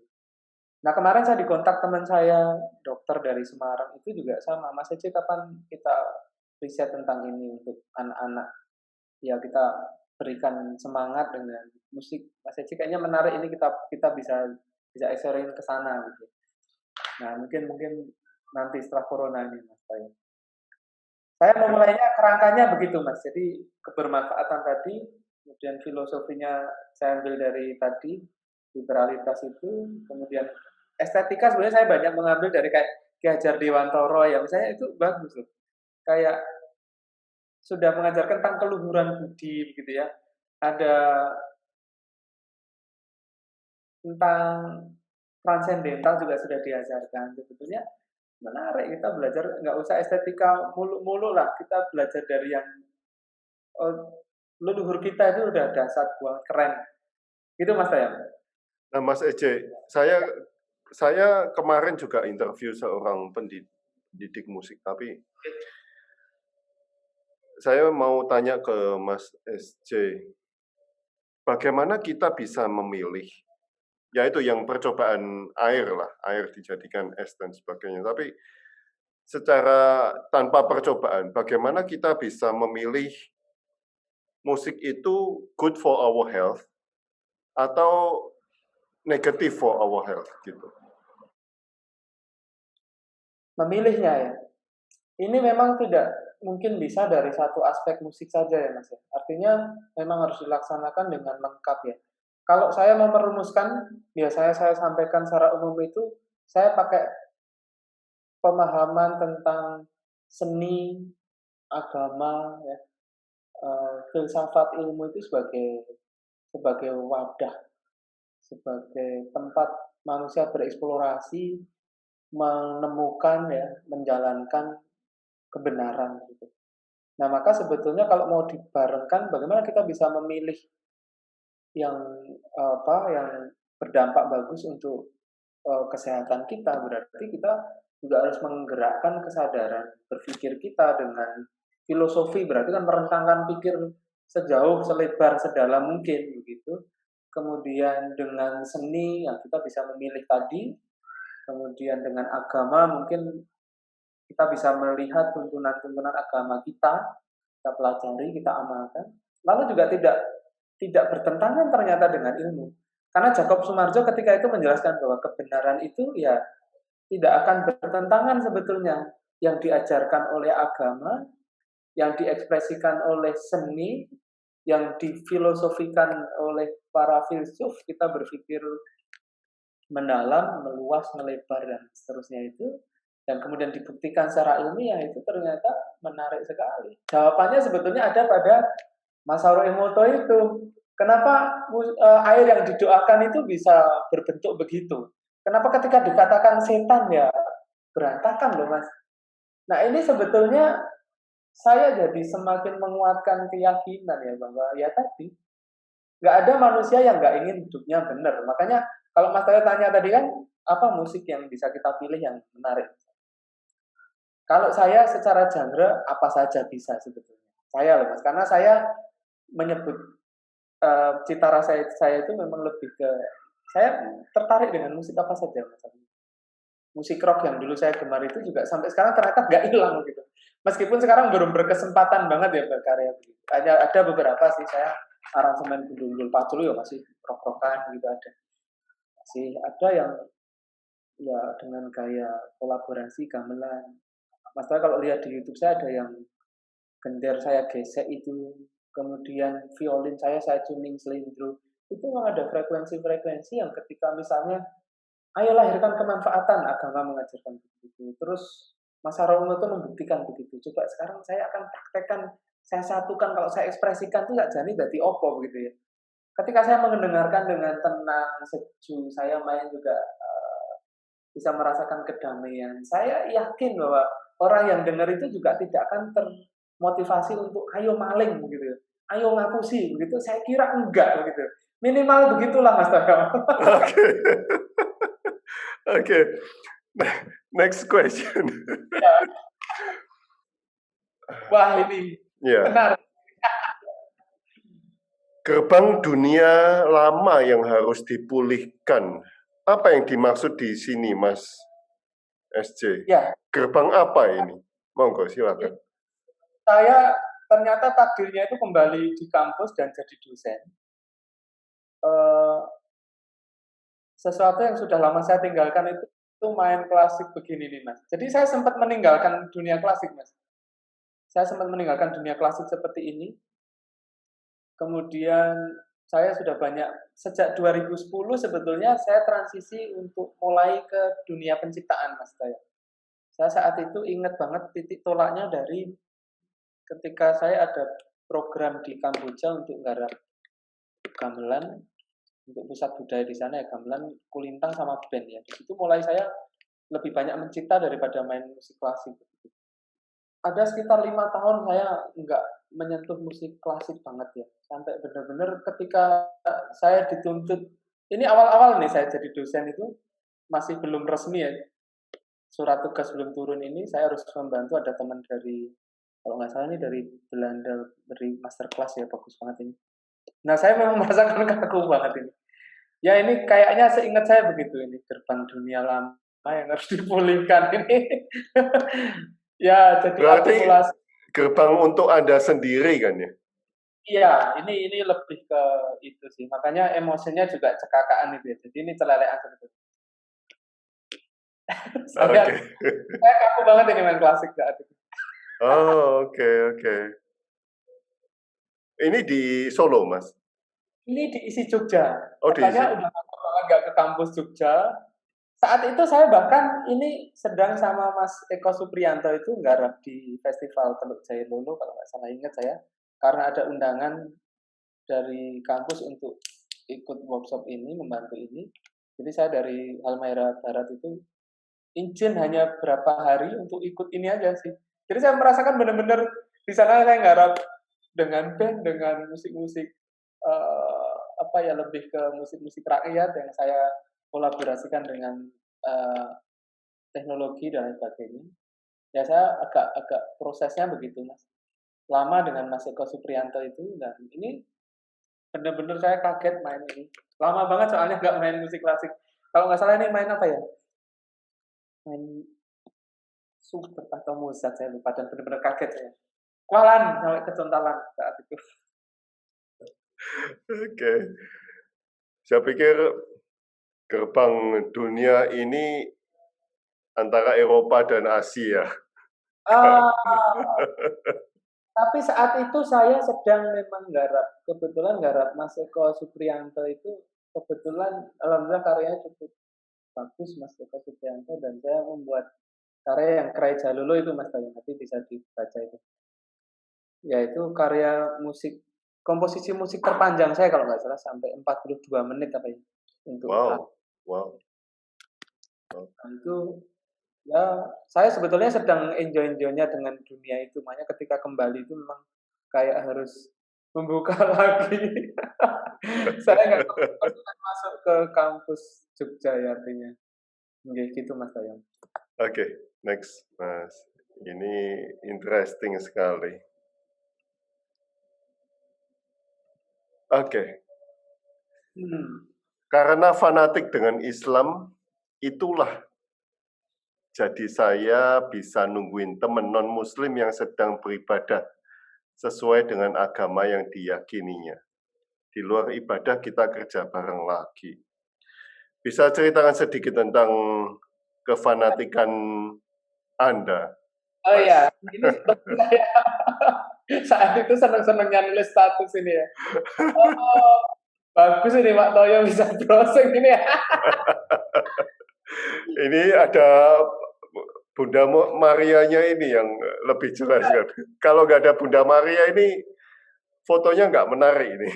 Nah, kemarin saya dikontak teman saya, dokter dari Semarang, itu juga sama, Mas Ece kapan kita riset tentang ini untuk anak-anak? Ya, kita berikan semangat dengan musik. Mas Ece kayaknya menarik, ini kita bisa eksplorin ke sana gitu. Nah, mungkin nanti setelah corona ini, Mas Bayu. Saya memulainya kerangkanya begitu, Mas. Jadi kebermanfaatan tadi, kemudian filosofinya saya ambil dari tadi, liberalitas itu, kemudian estetika sebenarnya saya banyak mengambil dari kayak Ki Hajar Dewantara ya, misalnya itu bagus loh. Kayak sudah mengajarkan tentang keluhuran budi gitu ya. Ada tentang transendental juga sudah diajarkan. Sebetulnya menarik kita belajar, nggak usah estetika mulu-mulu lah, kita belajar dari yang leluhur kita itu udah dasar buat keren. Itu Mas Tayang. Nah, Mas Ece, saya kemarin juga interview seorang pendidik musik, tapi saya mau tanya ke Mas SJ, bagaimana kita bisa memilih, yaitu yang percobaan air lah, air dijadikan es dan sebagainya, tapi secara tanpa percobaan, bagaimana kita bisa memilih musik itu good for our health atau negative for our health gitu. Memilihnya ya. Ini memang tidak mungkin bisa dari satu aspek musik saja ya Mas ya. Artinya memang harus dilaksanakan dengan lengkap ya. Kalau saya mau merumuskan, biasanya saya sampaikan secara umum itu, saya pakai pemahaman tentang seni, agama, ya, filsafat ilmu itu sebagai wadah, sebagai tempat manusia bereksplorasi, menemukan ya, menjalankan kebenaran gitu. Nah, maka sebetulnya kalau mau dibarengkan, bagaimana kita bisa memilih yang yang berdampak bagus untuk kesehatan kita, berarti kita juga harus menggerakkan kesadaran berpikir kita dengan filosofi, berarti kan merentangkan pikir sejauh, selebar, sedalam mungkin begitu. Kemudian dengan seni yang kita bisa memilih tadi, kemudian dengan agama mungkin kita bisa melihat tuntunan-tuntunan agama kita pelajari, kita amalkan. Lalu juga tidak bertentangan ternyata dengan ilmu. Karena Jacob Sumarjo ketika itu menjelaskan bahwa kebenaran itu ya tidak akan bertentangan sebetulnya. Yang diajarkan oleh agama, yang diekspresikan oleh seni, yang difilosofikan oleh para filsuf, kita berpikir mendalam, meluas, melebar, dan seterusnya itu, dan kemudian dibuktikan secara ilmiah, itu ternyata menarik sekali. Jawabannya sebetulnya ada pada Masaru Emoto itu. Kenapa air yang didoakan itu bisa berbentuk begitu? Kenapa ketika dikatakan setan ya berantakan loh Mas? Nah ini sebetulnya saya jadi semakin menguatkan keyakinan ya bahwa ya tadi nggak ada manusia yang nggak ingin hidupnya benar. Makanya kalau Mas Tayo tanya tadi kan apa musik yang bisa kita pilih yang menarik? Kalau saya secara genre apa saja bisa sebetulnya. Saya loh Mas, karena saya menyebut cita rasa saya itu memang lebih ke saya tertarik dengan musik apa saja Mas. Musik rock yang dulu saya gemar itu juga sampai sekarang ternyata nggak hilang gitu. Meskipun sekarang belum berkesempatan banget ya berkarya begitu. Ada beberapa sih saya aransemen gundul pacul ya masih rock-rockan gitu ada. Masih ada yang ya dengan gaya kolaborasi gamelan. Mas kalau lihat di YouTube saya ada yang gender saya gesek itu, kemudian violin saya tuning selindro. Itu memang ada frekuensi-frekuensi yang ketika misalnya ayo lahirkan kemanfaatan, agama mengajarkan begitu. Terus Mas Harono itu membuktikan begitu. Coba sekarang saya akan praktekkan, saya satukan, kalau saya ekspresikan itu nggak jadi opo begitu ya. Ketika saya mendengarkan dengan tenang, sejuk, saya main juga bisa merasakan kedamaian. Saya yakin bahwa orang yang dengar itu juga tidak akan termotivasi untuk ayo maling begitu, ayo ngapusi begitu. Saya kira enggak begitu. Minimal begitulah Mas Toyo. Oke. Oke. Next question. Wah ini Ya, benar. gerbang dunia lama yang harus dipulihkan. Apa yang dimaksud di sini, Mas SJ? Ya, Gerbang apa ini? Monggo, silakan. saya ternyata takdirnya itu kembali di kampus dan jadi dosen. Sesuatu yang sudah lama saya tinggalkan itu main klasik begini nih Mas. Jadi saya sempat meninggalkan dunia klasik Mas. Saya sempat meninggalkan dunia klasik seperti ini. Kemudian saya sudah banyak, sejak 2010 sebetulnya saya transisi untuk mulai ke dunia penciptaan Mas Daya. Saya saat itu ingat banget titik tolaknya dari ketika saya ada program di Kamboja untuk nggarap gamelan, untuk pusat budaya di sana ya, gamelan, kulintang sama band ya. Di situ mulai saya lebih banyak mencipta daripada main musik klasik. Ada sekitar 5 tahun saya nggak menyentuh musik klasik banget ya. Sampai benar-benar ketika saya dituntut, ini awal-awal nih saya jadi dosen itu masih belum resmi ya. Surat tugas belum turun ini, saya harus membantu, ada teman dari, kalau nggak salah ini dari Belanda, dari masterclass ya, bagus banget ini. Nah saya memang merasakan kaku banget ini. Ya ini kayaknya seingat saya begitu, ini gerbang dunia lama yang harus dipulihkan ini. Ya, jadi Berarti akumulasi. gerbang untuk Anda sendiri kan ya? Iya, ini lebih ke itu sih. Makanya emosinya juga cekakaan itu ya. Jadi ini celelean sebetulnya. saya, Oke. saya kaku banget ini main klasik saat itu. Oh, oke. Ini di Solo, Mas? Ini diisi Jogja. Oh, Makanya udah lama banget nggak ke kampus Jogja. Saat itu saya bahkan ini sedang sama Mas Eko Supriyanto itu nggarap di Festival Teluk Jailolo kalau nggak salah ingat saya. Karena ada undangan dari kampus untuk ikut workshop ini, membantu ini. Jadi saya dari Halmahera Barat itu izin hanya berapa hari untuk ikut ini aja sih. Jadi saya merasakan benar-benar di sana saya nggarap dengan band, dengan musik-musik apa ya, lebih ke musik-musik rakyat yang saya kolaborasikan dengan teknologi dan lain sebagainya. Ya saya agak prosesnya begitu Mas. Lama dengan Mas Eko Supriyanto itu, dan ini benar-benar saya kaget main ini. Lama banget soalnya nggak main musik klasik. Kalau nggak salah ini main apa ya? Main Schubert atau Mozart, saya lupa, dan benar-benar kaget saya. Kualan sampai kecontalan saat itu. Oke. Saya pikir gerbang dunia ini antara Eropa dan Asia. Tapi saat itu saya sedang memang kebetulan garap Mas Eko Supriyanto itu, kebetulan alhamdulillah karyanya cukup bagus Mas Eko Supriyanto, dan saya membuat karya yang Krai Jalolo itu Mas Tayo, nanti bisa dibaca itu. Yaitu karya musik, komposisi musik terpanjang saya kalau nggak salah sampai 42 menit apa ya untuk Wow. itu. Ya, saya sebetulnya sedang enjoy-nya dengan dunia itu. Makanya ketika kembali itu memang kayak harus membuka lagi. Saya nggak kebetulan masuk ke kampus Jogja ya artinya. Gitu Mas Tayang. Oke, next Mas. Ini interesting sekali. Oke. Karena fanatik dengan Islam, itulah jadi saya bisa nungguin teman non-muslim yang sedang beribadah sesuai dengan agama yang diyakininya. Di luar ibadah kita kerja bareng lagi. Bisa ceritakan sedikit tentang kefanatikan Anda? Oh iya, ini saya saat itu seneng-senengnya nulis status ini ya. Oh, bagus ini Pak Toyo bisa browsing ini ya. Ini ada Bunda Marianya ini yang lebih jelas kan. Kalau nggak ada Bunda Maria ini fotonya nggak menarik ini.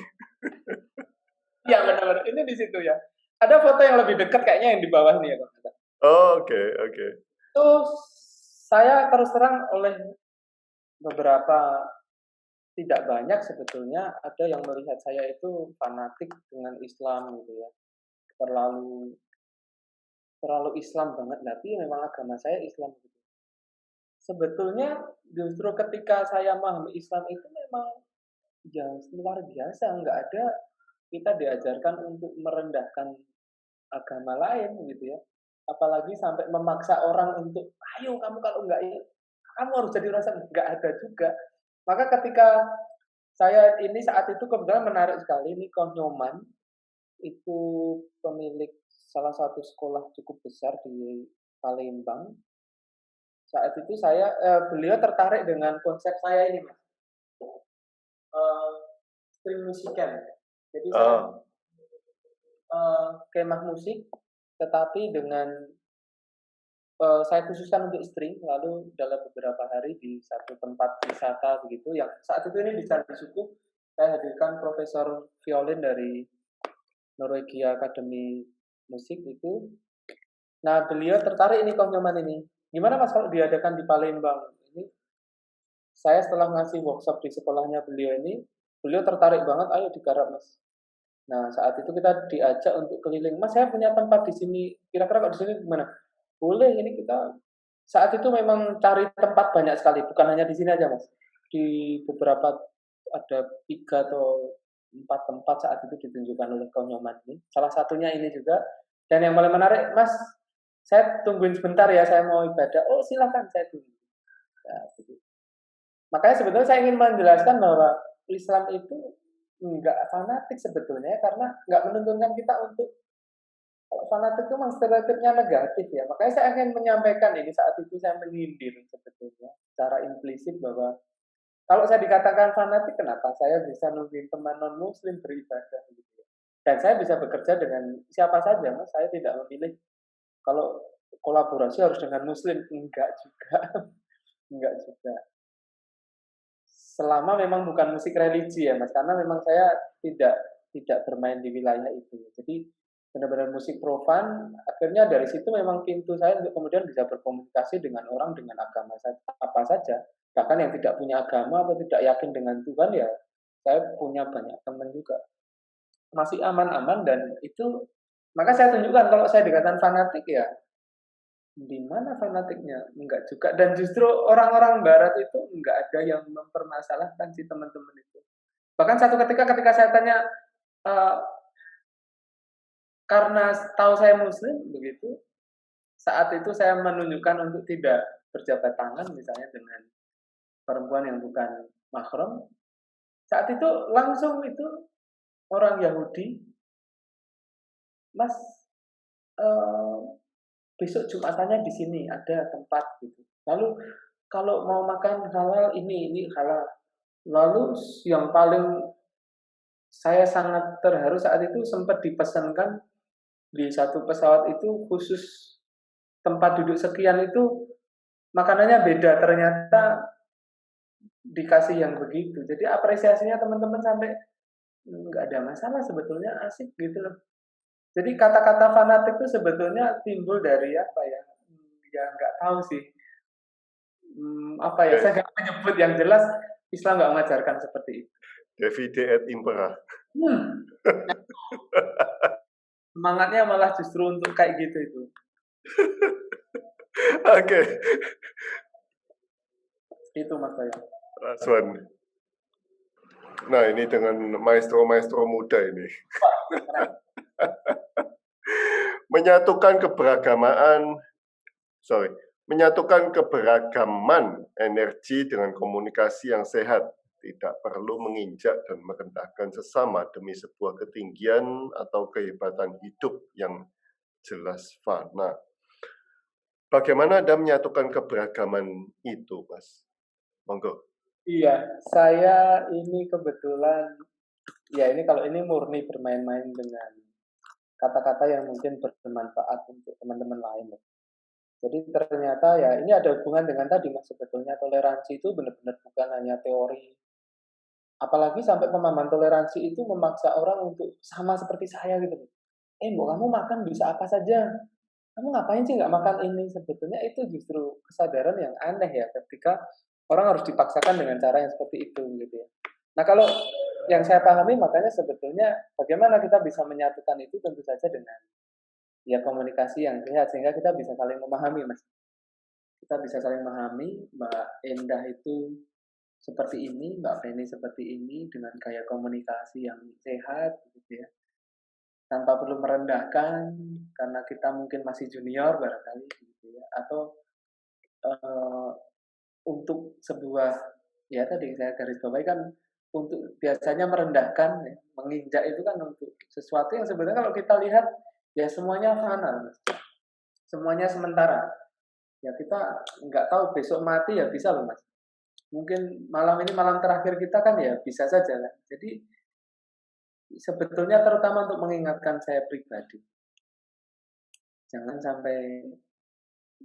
Iya benar-benar, ini di situ ya. Ada foto yang lebih dekat kayaknya yang di bawah nih ya. Oh, oke, oke. Itu saya terus terang oleh beberapa, tidak banyak sebetulnya, ada yang melihat saya itu fanatik dengan Islam gitu ya. Terlalu terlalu Islam banget, tapi memang agama saya Islam gitu. Sebetulnya justru ketika saya memahami Islam itu memang ya luar biasa, nggak ada kita diajarkan untuk merendahkan agama lain gitu ya. Apalagi sampai memaksa orang untuk, ayo kamu kalau nggak kamu harus jadi orang Islam, nggak ada juga. Maka ketika saya ini saat itu kebetulan menarik sekali, ini Koh Nyoman, itu pemilik salah satu sekolah cukup besar di Palembang. Saat itu beliau tertarik dengan konsep saya ini, Mas. Eh, String musikan. Jadi saya Ah, kemah musik, tetapi dengan saya khususkan untuk string, lalu dalam beberapa hari di satu tempat wisata begitu, yang saat itu ini di Candi Sukup, saya hadirkan profesor violin dari Norwegia Academy Musik itu. Nah, beliau tertarik ini Koh Nyoman ini. Gimana Mas kalau diadakan di Palembang? Ini saya setelah ngasih workshop di sekolahnya beliau ini, beliau tertarik banget, ayo digarap Mas. Nah, saat itu kita diajak untuk keliling. Mas, saya punya tempat di sini. Kira-kira kalau di sini gimana? Boleh, ini kita saat itu memang cari tempat banyak sekali, bukan hanya di sini aja, Mas. Di beberapa ada 3 atau 4 tempat saat itu ditunjukkan oleh Konyoman ini. Salah satunya ini juga. Dan yang paling menarik, Mas, saya tungguin sebentar ya, saya mau ibadah. Oh, silakan saya tunggu. Ya, gitu. Makanya sebetulnya saya ingin menjelaskan bahwa Islam itu enggak fanatik sebetulnya karena enggak menuntunkan kita untuk, kalau fanatik itu memang stereotipnya negatif ya. Makanya saya ingin menyampaikan ini saat itu saya menyindir sebetulnya secara implisit bahwa kalau saya dikatakan fanatik, kenapa saya bisa nungguin teman non muslim beribadah gitu ya. Dan saya bisa bekerja dengan siapa saja, Mas. Saya tidak memilih kalau kolaborasi harus dengan muslim, enggak juga. Enggak juga. Selama memang bukan musik religi ya Mas, karena memang saya tidak tidak bermain di wilayah itu. Jadi benar-benar musik profan, akhirnya dari situ memang pintu saya untuk kemudian bisa berkomunikasi dengan orang dengan agama apa saja. Bahkan yang tidak punya agama atau tidak yakin dengan Tuhan ya, saya punya banyak teman juga. Masih aman-aman dan itu, maka saya tunjukkan kalau saya dikatakan fanatik ya, di mana fanatiknya? Enggak juga. Dan justru orang-orang barat itu enggak ada yang mempermasalahkan si teman-teman itu. Bahkan satu ketika saya tanya, eee, karena tahu saya muslim begitu, saat itu saya menunjukkan untuk tidak berjabat tangan misalnya dengan perempuan yang bukan mahram, saat itu langsung itu orang Yahudi, "Mas, eee, besok Jumatannya di sini ada tempat," gitu. Lalu, "Kalau mau makan halal ini halal." Lalu yang paling saya sangat terharu saat itu sempat dipesankan di satu pesawat itu khusus tempat duduk sekian itu makanannya beda, ternyata dikasih yang begitu. Jadi apresiasinya teman-teman sampai, nggak ada masalah sebetulnya, asik gitu loh. Jadi kata-kata fanatik itu sebetulnya timbul dari apa ya, ya nggak tahu sih, apa ya, saya oke. nggak menyebut, yang jelas Islam nggak mengajarkan seperti itu. Divide et impera. Hmm. Semangatnya malah justru untuk kayak gitu itu. Oke, Itu Mas Bayu. Raswan. Nah, ini dengan maestro-maestro muda ini. Menyatukan menyatukan keberagaman energi dengan komunikasi yang sehat. Tidak perlu menginjak dan merendahkan sesama demi sebuah ketinggian atau kehebatan hidup yang jelas fana. Bagaimana Anda menyatukan keberagaman itu, Mas? Monggo. Iya, saya ini kebetulan, ya ini kalau ini murni bermain-main dengan kata-kata yang mungkin bermanfaat untuk teman-teman lain. Jadi ternyata ya ini ada hubungan dengan tadi Mas, sebetulnya toleransi itu benar-benar bukan hanya teori. Apalagi sampai pemahaman toleransi itu memaksa orang untuk sama seperti saya gitu. Mbok kamu makan bisa apa saja. kamu ngapain sih nggak makan ini? Sebetulnya itu justru kesadaran yang aneh ya, ketika orang harus dipaksakan dengan cara yang seperti itu gitu ya. Nah kalau yang saya pahami makanya sebetulnya bagaimana kita bisa menyatukan itu tentu saja dengan ya komunikasi yang sehat sehingga kita bisa saling memahami mas. Kita bisa saling memahami Mbak Endah itu seperti ini, Mbak Feni seperti ini dengan gaya komunikasi yang sehat gitu ya. Tanpa perlu merendahkan karena kita mungkin masih junior barangkali gitu ya atau eh, untuk sebuah ya tadi saya garis bawahi kan untuk biasanya merendahkan ya, menginjak itu kan untuk sesuatu yang sebenarnya kalau kita lihat ya semuanya fana Mas. Semuanya sementara ya kita nggak tahu besok mati ya bisa loh mas mungkin malam ini malam terakhir kita kan ya bisa saja kan jadi sebetulnya terutama untuk mengingatkan saya pribadi jangan sampai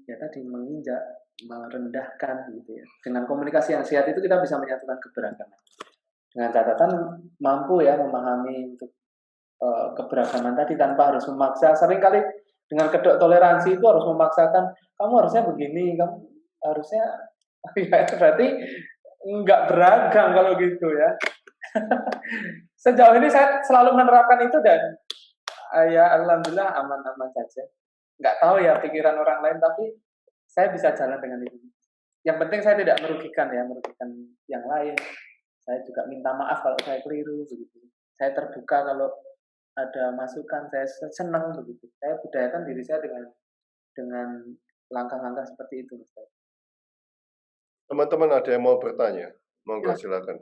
ya tadi menginjak merendahkan gitu ya dengan komunikasi yang sehat itu kita bisa menyatukan keberagaman dengan catatan mampu ya memahami untuk keberagaman tadi tanpa harus memaksa seringkali dengan kedok toleransi itu harus memaksakan kamu harusnya begini kamu harusnya ya berarti nggak beragam kalau gitu ya sejauh ini saya selalu menerapkan itu dan ya alhamdulillah aman-aman saja nggak tahu ya pikiran orang lain tapi saya bisa jalan dengan itu yang penting saya tidak merugikan ya merugikan yang lain saya juga minta maaf kalau saya keliru begitu saya terbuka kalau ada masukan saya senang begitu saya budayakan diri saya dengan langkah-langkah seperti itu Mas. Teman-teman ada yang mau bertanya? Monggo Ya. silakan.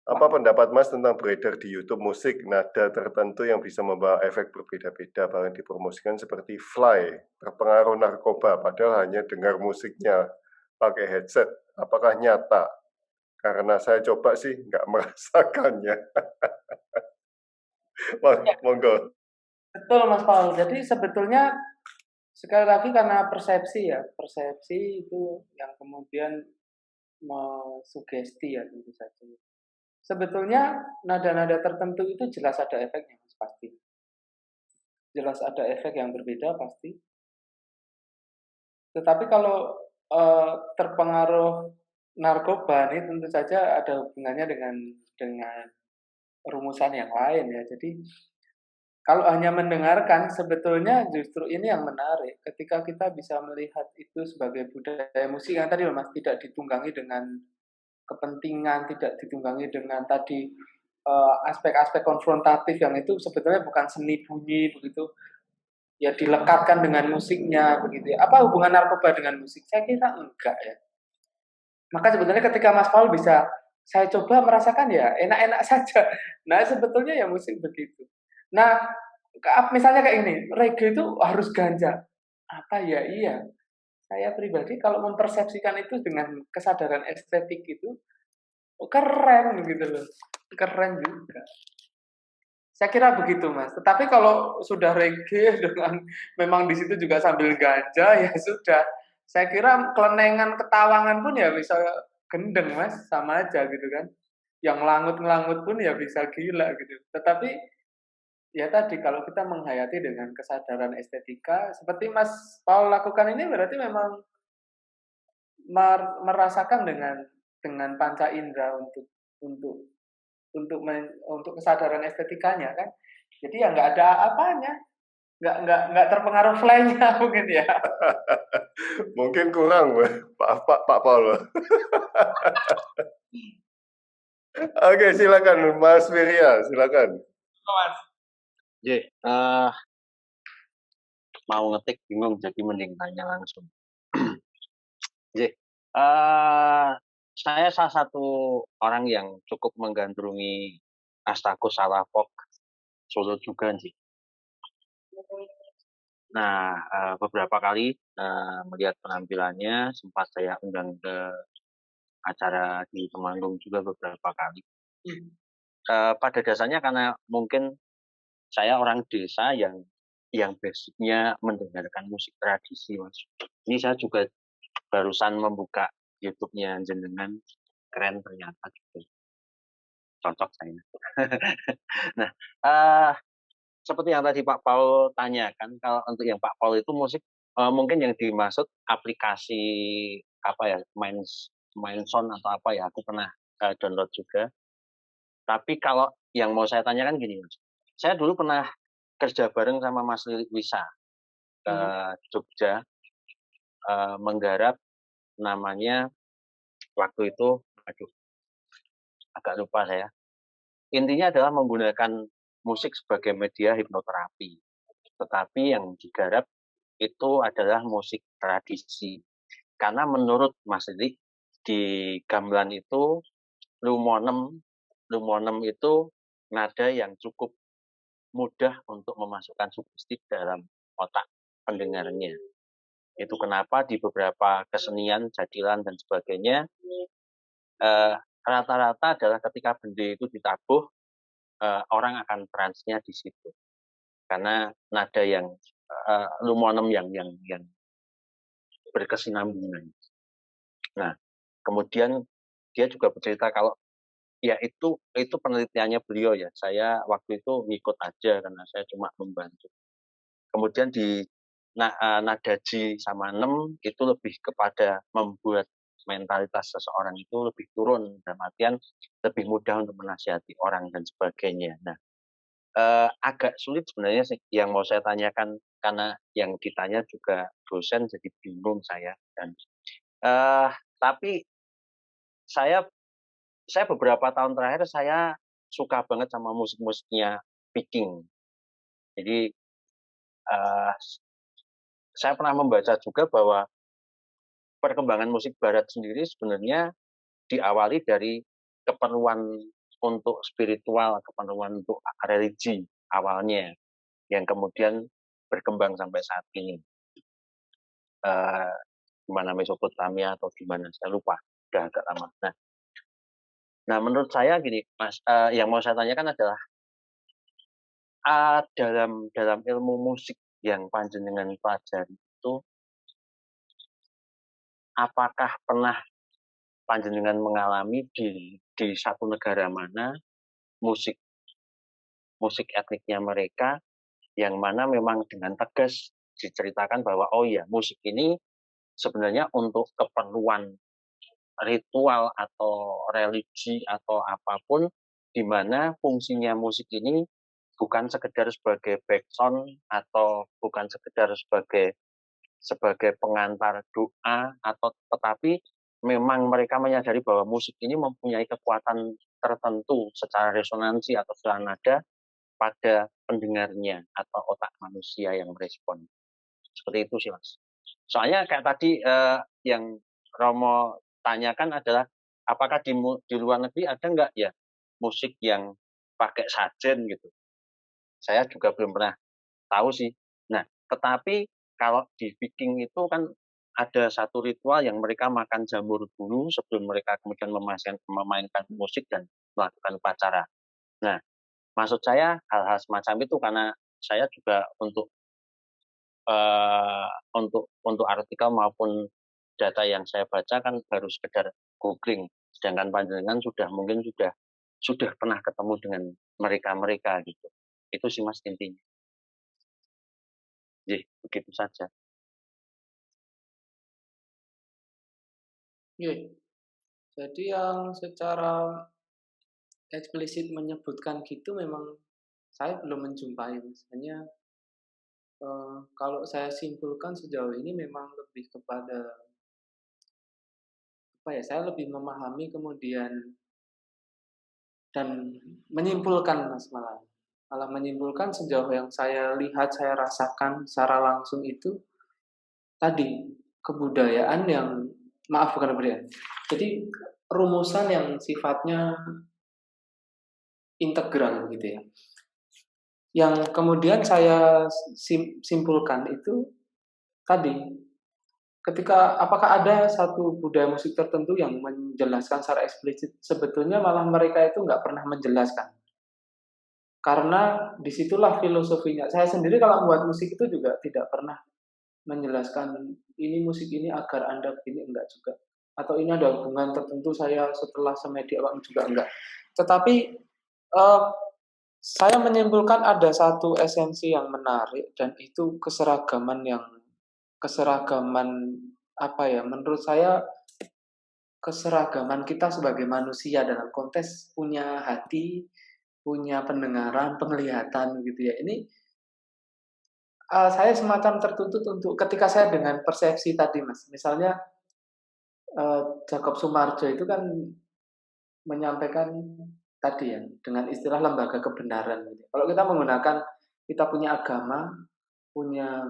Apa pendapat Mas tentang beredar di YouTube musik nada tertentu yang bisa membawa efek berbeda-beda bahkan dipromosikan seperti Fly, terpengaruh narkoba padahal hanya dengar musiknya pakai headset. Apakah nyata? Karena saya coba sih nggak merasakannya. Ya, Monggo. betul Mas Paul. Jadi sebetulnya sekali lagi karena persepsi ya, persepsi itu yang kemudian sugesti ya tentu saja. Sebetulnya nada-nada tertentu itu jelas ada efeknya Mas pasti. Jelas ada efek yang berbeda pasti. Tetapi kalau terpengaruh narkoba ini tentu saja ada hubungannya dengan rumusan yang lain ya. Jadi kalau hanya mendengarkan sebetulnya justru ini yang menarik ketika kita bisa melihat itu sebagai budaya musik yang tadi Mas tidak ditunggangi dengan kepentingan, tidak ditunggangi dengan tadi aspek-aspek konfrontatif yang itu sebetulnya bukan seni bunyi begitu ya dilekatkan dengan musiknya begitu ya. Apa hubungan narkoba dengan musik? Saya kira enggak ya. Maka sebetulnya ketika Mas Paul bisa saya coba merasakan ya enak-enak saja. Nah sebetulnya ya musik begitu. Nah misalnya kayak ini, reggae itu harus ganja. Apa ya? Iya. Saya pribadi kalau mempersepsikan itu dengan kesadaran estetik itu keren gitu loh. Keren juga. Saya kira begitu, Mas. Tetapi kalau sudah reggae dengan memang di situ juga sambil ganja ya sudah. Saya kira kelenengan ketawangan pun ya bisa gendeng, Mas, sama aja gitu kan. Yang langut-langut pun ya bisa gila gitu. Tetapi ya tadi kalau kita menghayati dengan kesadaran estetika seperti Mas Paul lakukan ini berarti memang merasakan dengan panca indera untuk untuk kesadaran estetikanya kan. Jadi ya nggak ada apanya, nggak terpengaruh fly-nya mungkin ya. Mungkin kurang, Pak Paul. Oke, silakan Mas Wirya, silakan. Mas. Mau ngetik bingung jadi mending tanya langsung. Saya salah satu orang yang cukup menggandrungi Astakus Salafok Solo juga sih. Nah, beberapa kali melihat penampilannya, sempat saya undang ke acara di Temanggung juga beberapa kali. Pada dasarnya karena mungkin saya orang desa yang basicnya mendengarkan musik tradisi, Mas. Ini saya juga barusan membuka YouTube-nya jenengan, keren ternyata gitu. Cocok saya. Nah, seperti yang tadi Pak Paul tanyakan, kalau untuk yang Pak Paul itu musik mungkin yang dimaksud aplikasi apa ya, main sound atau apa ya, aku pernah download juga. Tapi kalau yang mau saya tanyakan gini, Mas. Saya dulu pernah kerja bareng sama Mas Lilik Wisa ke Jogja, menggarap namanya waktu itu, aduh, agak lupa saya. Intinya adalah menggunakan musik sebagai media hipnoterapi. Tetapi yang digarap itu adalah musik tradisi. Karena menurut Mas Lilik, di gamelan itu lumonem itu nada yang cukup mudah untuk memasukkan sugesti dalam otak pendengarnya. Itu kenapa di beberapa kesenian, jadilan, dan sebagainya, rata-rata adalah ketika benda itu ditabuh, orang akan transnya di situ. Karena nada yang lumonem yang berkesinambungan. Nah, kemudian dia juga bercerita kalau ya itu penelitiannya beliau ya. Saya waktu itu ngikut aja karena saya cuma membantu. Kemudian di nada G sama 6 itu lebih kepada membuat mentalitas seseorang itu lebih turun, dalam artian lebih mudah untuk menasihati orang dan sebagainya. Nah, agak sulit sebenarnya yang mau saya tanyakan, karena yang ditanya juga dosen, jadi bingung saya. Dan tapi saya beberapa tahun terakhir saya suka banget sama musik-musiknya Viking. Jadi saya pernah membaca juga bahwa perkembangan musik barat sendiri sebenarnya diawali dari keperluan untuk spiritual, keperluan untuk religi awalnya, yang kemudian berkembang sampai saat ini. Di mana Mesopotamia atau di mana, saya lupa, udah agak lama. Nah, menurut saya gini, Mas, yang mau saya tanyakan adalah dalam ilmu musik yang panjenengan pelajari itu, apakah pernah panjenengan mengalami di satu negara mana musik etniknya mereka yang mana memang dengan tegas diceritakan bahwa oh ya, musik ini sebenarnya untuk keperluan ritual atau religi atau apapun, di mana fungsinya musik ini bukan sekedar sebagai background atau bukan sekedar sebagai pengantar doa, atau tetapi memang mereka menyadari bahwa musik ini mempunyai kekuatan tertentu secara resonansi atau secara nada pada pendengarnya atau otak manusia yang merespon. Seperti itu sih, Mas. Soalnya kayak tadi yang Romo tanyakan adalah apakah di luar negeri ada nggak ya musik yang pakai sajen gitu. Saya juga belum pernah tahu sih. Nah, tetapi kalau di Viking itu kan ada satu ritual yang mereka makan jamur dulu sebelum mereka kemudian memainkan musik dan melakukan upacara. Nah, maksud saya hal-hal semacam itu karena saya juga untuk artikel maupun data yang saya baca kan baru sekedar googling, sedangkan panjenengan mungkin sudah pernah ketemu dengan mereka gitu. Itu sih, Mas, intinya. Jadi begitu saja. Iya. Jadi yang secara eksplisit menyebutkan gitu memang saya belum menjumpai, Mas. Hanya kalau saya simpulkan sejauh ini memang lebih kepada apa ya? Saya lebih memahami kemudian dan menyimpulkan, Mas, malah menyimpulkan sejauh yang saya lihat, saya rasakan secara langsung itu tadi kebudayaan yang bukan kebudayaan. Jadi rumusan yang sifatnya integral gitu ya. Yang kemudian saya simpulkan itu tadi, ketika apakah ada satu budaya musik tertentu yang menjelaskan secara eksplisit, sebetulnya malah mereka itu nggak pernah menjelaskan. Karena disitulah filosofinya. Saya sendiri kalau membuat musik itu juga tidak pernah menjelaskan ini musik ini agar Anda begini, enggak juga. Atau ini ada hubungan tertentu saya setelah semedia juga enggak. Tetapi Saya menyimpulkan ada satu esensi yang menarik dan itu keseragaman apa ya, menurut saya keseragaman kita sebagai manusia dalam konteks punya hati, punya pendengaran, penglihatan gitu ya. Ini saya semacam tertuntut untuk ketika saya dengan persepsi tadi Mas, misalnya Jacob Sumarjo itu kan menyampaikan tadi ya, dengan istilah lembaga kebenaran gitu. Kalau kita menggunakan kita punya agama, punya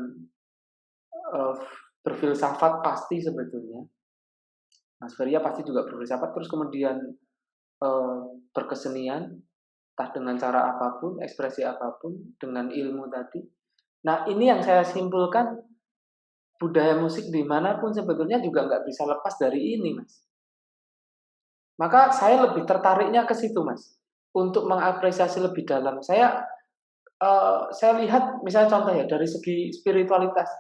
eee, berfilsafat pasti sebetulnya, Mas Feria pasti juga berfilsafat, terus kemudian, berkesenian, entah dengan cara apapun, ekspresi apapun, dengan ilmu tadi. Nah, ini yang saya simpulkan, budaya musik dimanapun sebetulnya juga nggak bisa lepas dari ini, Mas. Maka saya lebih tertariknya ke situ, Mas, untuk mengapresiasi lebih dalam. Saya lihat misalnya contoh ya, dari segi spiritualitas,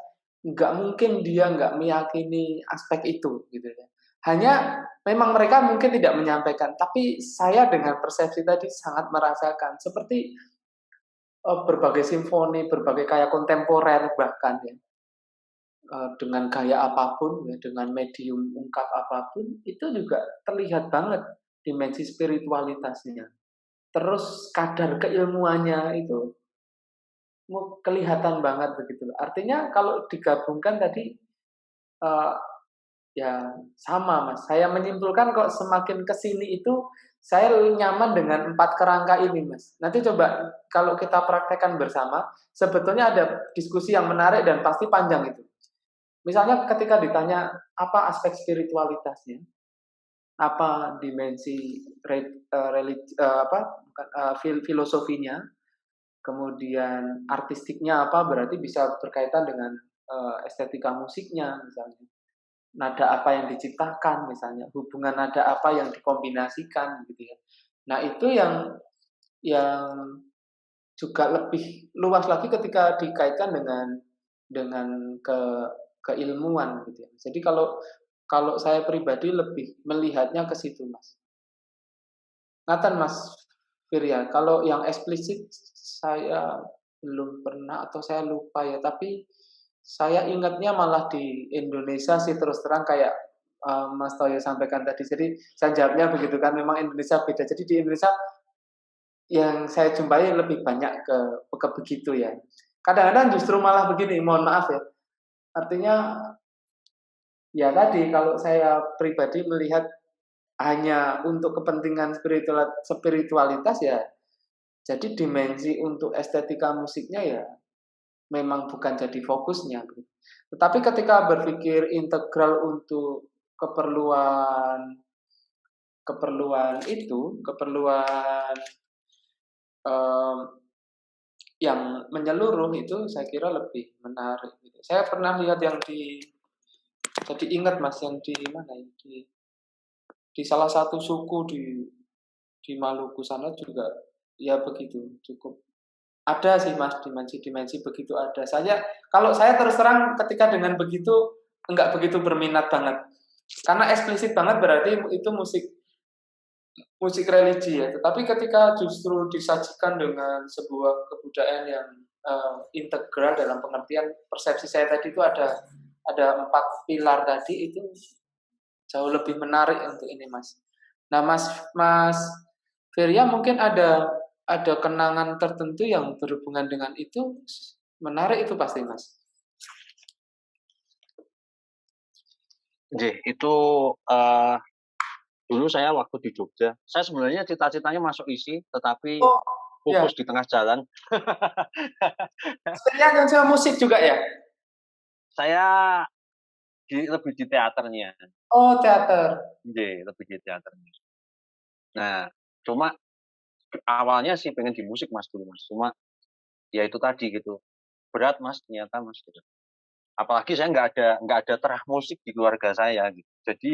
nggak mungkin dia nggak meyakini aspek itu, gitu ya. Hanya memang mereka mungkin tidak menyampaikan, tapi saya dengan persepsi tadi sangat merasakan, seperti, berbagai simfoni, berbagai karya kontemporer bahkan ya, dengan gaya apapun ya, dengan medium ungkap apapun, itu juga terlihat banget dimensi spiritualitasnya. Terus kadar keilmuannya itu kelihatan banget begitu. Artinya kalau digabungkan tadi, eee, ya sama Mas, saya menyimpulkan kok semakin ke sini itu, saya nyaman dengan 4 kerangka ini Mas. Nanti coba kalau kita praktekkan bersama, sebetulnya ada diskusi yang menarik dan pasti panjang itu. Misalnya ketika ditanya, apa aspek spiritualitasnya? Apa dimensi filosofinya? Kemudian artistiknya apa, berarti bisa berkaitan dengan, estetika musiknya misalnya. Nada apa yang diciptakan misalnya, hubungan nada apa yang dikombinasikan gitu ya. Nah itu yang juga lebih luas lagi ketika dikaitkan dengan keilmuan gitu ya. Jadi kalau kalau saya pribadi lebih melihatnya ke situ, Mas. Ngaten, Mas Firya, kalau yang eksplisit saya belum pernah atau saya lupa ya, tapi saya ingatnya malah di Indonesia sih terus terang kayak, Mas Toyo sampaikan tadi. Jadi saya jawabnya begitu kan, memang Indonesia beda. Jadi di Indonesia yang saya jumpai lebih banyak ke begitu ya. Kadang-kadang justru malah begini, mohon maaf ya, artinya ya tadi kalau saya pribadi melihat hanya untuk kepentingan spiritualitas ya, jadi dimensi untuk estetika musiknya ya memang bukan jadi fokusnya. Tetapi ketika berpikir integral untuk keperluan keperluan itu, keperluan em, yang menyeluruh itu saya kira lebih menarik. Gitu. Saya pernah lihat yang jadi ingat Mas yang di mana ya di salah satu suku di Maluku sana juga ya begitu cukup ada sih Mas dimensi-dimensi begitu ada. Kalau saya terus terang ketika dengan begitu enggak begitu berminat banget. Karena eksplisit banget berarti itu musik musik religi ya. Tetapi ketika justru disajikan dengan sebuah kebudayaan yang integral dalam pengertian persepsi saya tadi itu ada 4 pilar tadi itu jauh lebih menarik untuk ini Mas. Nah Mas Mas Firya mungkin ada kenangan tertentu yang berhubungan dengan itu, menarik itu pasti, Mas. Itu dulu saya waktu di Jogja, saya sebenarnya cita-citanya masuk ISI, tetapi Oh, ya. putus di tengah jalan. Sebenarnya sama musik juga ya? Saya lebih di teaternya. Oh, teater. Lebih di teaternya. Nah, cuma awalnya sih pengen di musik Mas dulu Mas. Cuma ya itu tadi gitu. Berat Mas ternyata Mas gitu. Apalagi saya nggak ada terah musik di keluarga saya gitu. Jadi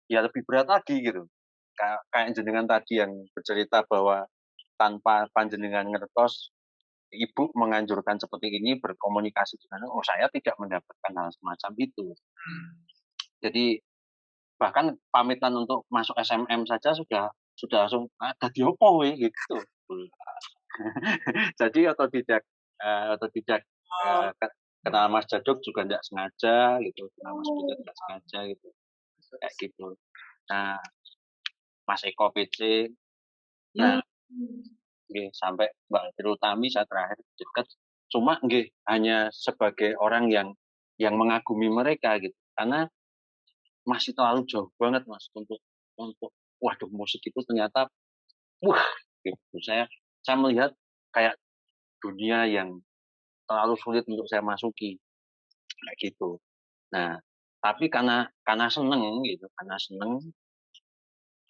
ya lebih berat lagi gitu. Kayak jenengan tadi yang bercerita bahwa tanpa panjenengan ngertos ibu menganjurkan seperti ini berkomunikasi dengan saya tidak mendapatkan hal semacam itu. Jadi bahkan pamitan untuk masuk SMM saja sudah langsung ada diopo gitu. betul. Jadi otodidak kenal Mas Jaduk juga nggak sengaja gitu, kenal Mas Butet nggak sengaja gitu, kayak gitu. Nah, Mas Eko PC, nah nggih, sampai Mbak Tirutami saya terakhir dekat, cuma nggih hanya sebagai orang yang mengagumi mereka gitu, karena masih terlalu jauh banget Mas untuk waduh musik itu ternyata wah gitu. Saya melihat kayak dunia yang terlalu sulit untuk saya masuki kayak gitu. Nah, tapi karena seneng gitu, karena seneng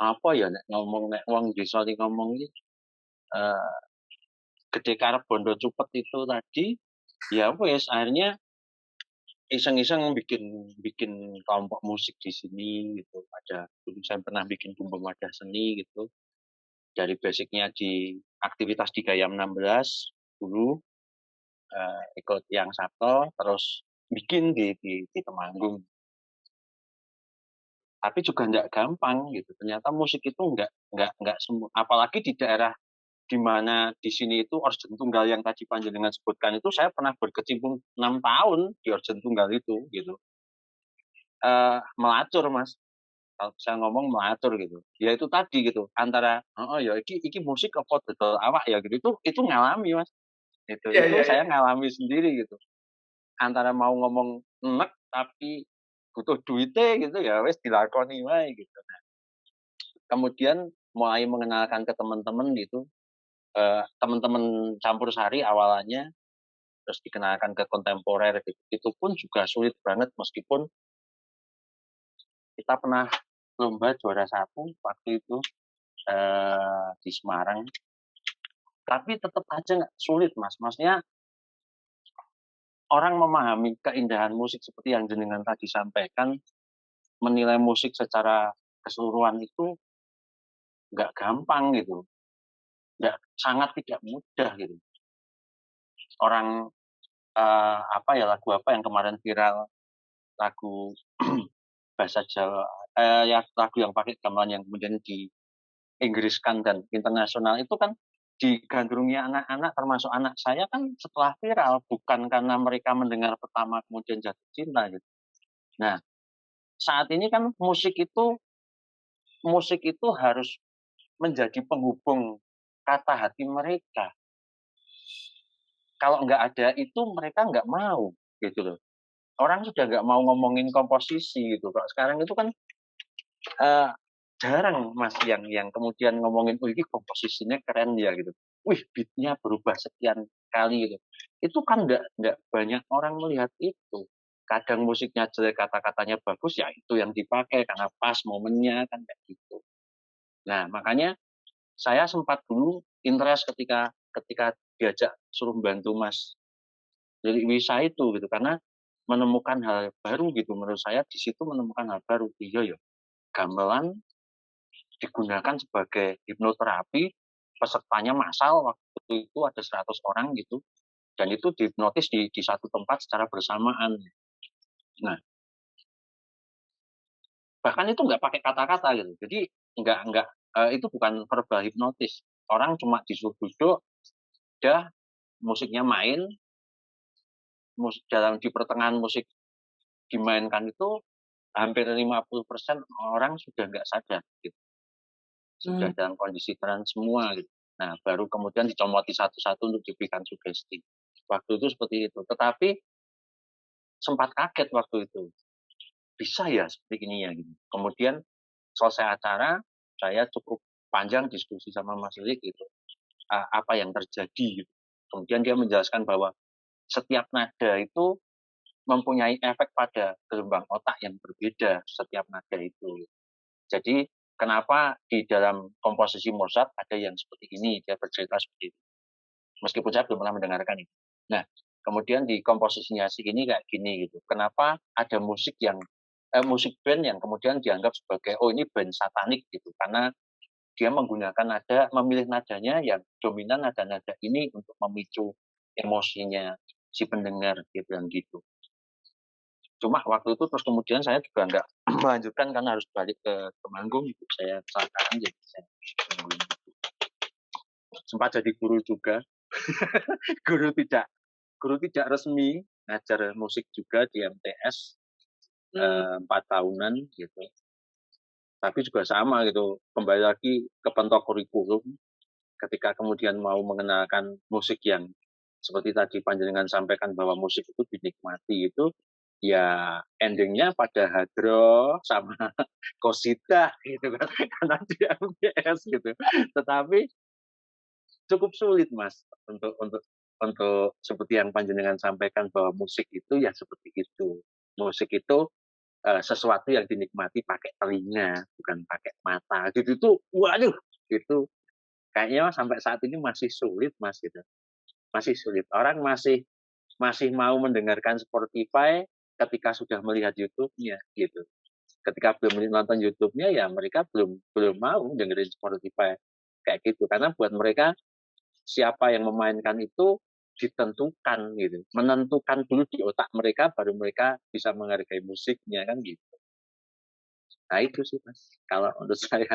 apa ya nek wong desa iki ngomong iki eh, gede karep bondo cupet itu tadi ya wes akhirnya iseng-iseng bikin bikin kelompok musik di sini gitu. Dulu saya pernah bikin Bumbung Wadah Seni gitu. Dari basicnya di aktivitas di Gayam 16 dulu ikut yang Sabto terus bikin di Temanggung. Tapi juga nggak gampang gitu. Ternyata musik itu nggak semua. Apalagi di daerah di mana di sini itu organ tunggal yang tadi panjenengan sebutkan itu saya pernah berkecimpung 6 tahun di organ tunggal itu gitu. Melacur Mas. Kalau saya ngomong melacur gitu. Ya itu tadi gitu. Antara oh ya iki musik apa dodol awak ya gitu. Itu ngalami Mas. Itu saya ngalami sendiri gitu. Antara mau ngomong enek tapi butuh duitnya gitu ya wes dilakoni wae gitu. Nah, kemudian mulai mengenalkan ke teman-teman gitu, teman-teman campur sari awalannya, terus dikenalkan ke kontemporer gitu. Itu pun juga sulit banget meskipun kita pernah lomba juara 1 waktu itu di Semarang. Tapi tetap aja sulit Mas. Maksudnya orang memahami keindahan musik seperti yang jenengan tadi sampaikan, menilai musik secara keseluruhan itu nggak gampang gitu, sangat tidak mudah gitu. Orang lagu apa yang kemarin viral, lagu bahasa Jawa, ya lagu yang pakai gamelan yang kemudian diinggriskan dan internasional itu kan digandrungi anak-anak termasuk anak saya kan setelah viral bukan karena mereka mendengar pertama kemudian jatuh cinta gitu. Nah, saat ini kan musik itu harus menjadi penghubung kata hati mereka. Kalau nggak ada itu mereka nggak mau gitu loh. Orang sudah nggak mau ngomongin komposisi gitu. Kalau sekarang itu kan jarang Mas yang kemudian ngomongin, oh ini komposisinya keren ya gitu. Wih beatnya berubah sekian kali gitu. Itu kan nggak banyak orang melihat itu. Kadang musiknya jelek, kata-katanya bagus, ya itu yang dipakai karena pas momennya kan kayak gitu. Nah makanya saya sempat dulu interest ketika diajak suruh bantu Mas Lilik Wisa itu gitu karena menemukan hal baru gitu menurut saya di situ menemukan hal baru. Iya ya, gamelan digunakan sebagai hipnoterapi, pesertanya massal waktu itu ada 100 orang gitu dan itu dihipnotis di satu tempat secara bersamaan. Nah, bahkan itu nggak pakai kata-kata gitu. Jadi nggak itu bukan verbal hipnotis. Orang cuma disuruh duduk, udah musiknya main, di pertengahan musik dimainkan itu hampir 50% orang sudah nggak sadar gitu. Sudah dalam kondisi trans semua gitu. Nah, baru kemudian dicomoti satu-satu untuk diberikan sugesti. Waktu itu seperti itu. Tetapi sempat kaget waktu itu. Bisa ya seperti ini ya gitu. Kemudian selesai acara, saya cukup panjang diskusi sama Mas Lilik gitu. Apa yang terjadi gitu. Kemudian dia menjelaskan bahwa setiap nada itu mempunyai efek pada gelombang otak yang berbeda setiap nada itu. Jadi kenapa di dalam komposisi Mozart ada yang seperti ini, dia bercerita seperti itu. Meskipun saya belum pernah mendengarkan itu. Nah, kemudian di komposisinya ini kayak gini gitu. Kenapa ada musik band yang kemudian dianggap sebagai ini band satanik gitu karena dia menggunakan memilih nadanya yang dominan nada-nada ini untuk memicu emosinya si pendengar gitu. Cuma waktu itu terus kemudian saya juga nggak melanjutkan karena harus balik ke Temanggung gitu. Saya kecelakaan jadi saya nungguin. sempat jadi guru juga. guru tidak guru tidak resmi, ngajar musik juga di MTS 4 tahunan gitu. Tapi juga sama gitu, kembali lagi ke pentok kurikulum. Ketika kemudian mau mengenalkan musik yang seperti tadi panjenengan sampaikan bahwa musik itu dinikmati itu, ya endingnya pada hadroh sama qosidah gitu kan, karena di MTS gitu. Tetapi cukup sulit Mas untuk seperti yang panjenengan sampaikan bahwa musik itu ya seperti itu. Musik itu sesuatu yang dinikmati pakai telinga, bukan pakai mata. Gitu tuh, waduh, itu kayaknya sampai saat ini masih sulit Mas gitu. Masih sulit. Orang masih mau mendengarkan Spotify ketika sudah melihat YouTube-nya gitu. Ketika belum nonton YouTube-nya ya mereka belum mau dengerin Spotify kayak gitu, karena buat mereka siapa yang memainkan itu ditentukan gitu, menentukan dulu di otak mereka baru mereka bisa menghargai musiknya kan gitu. Nah itu sih Mas kalau menurut saya.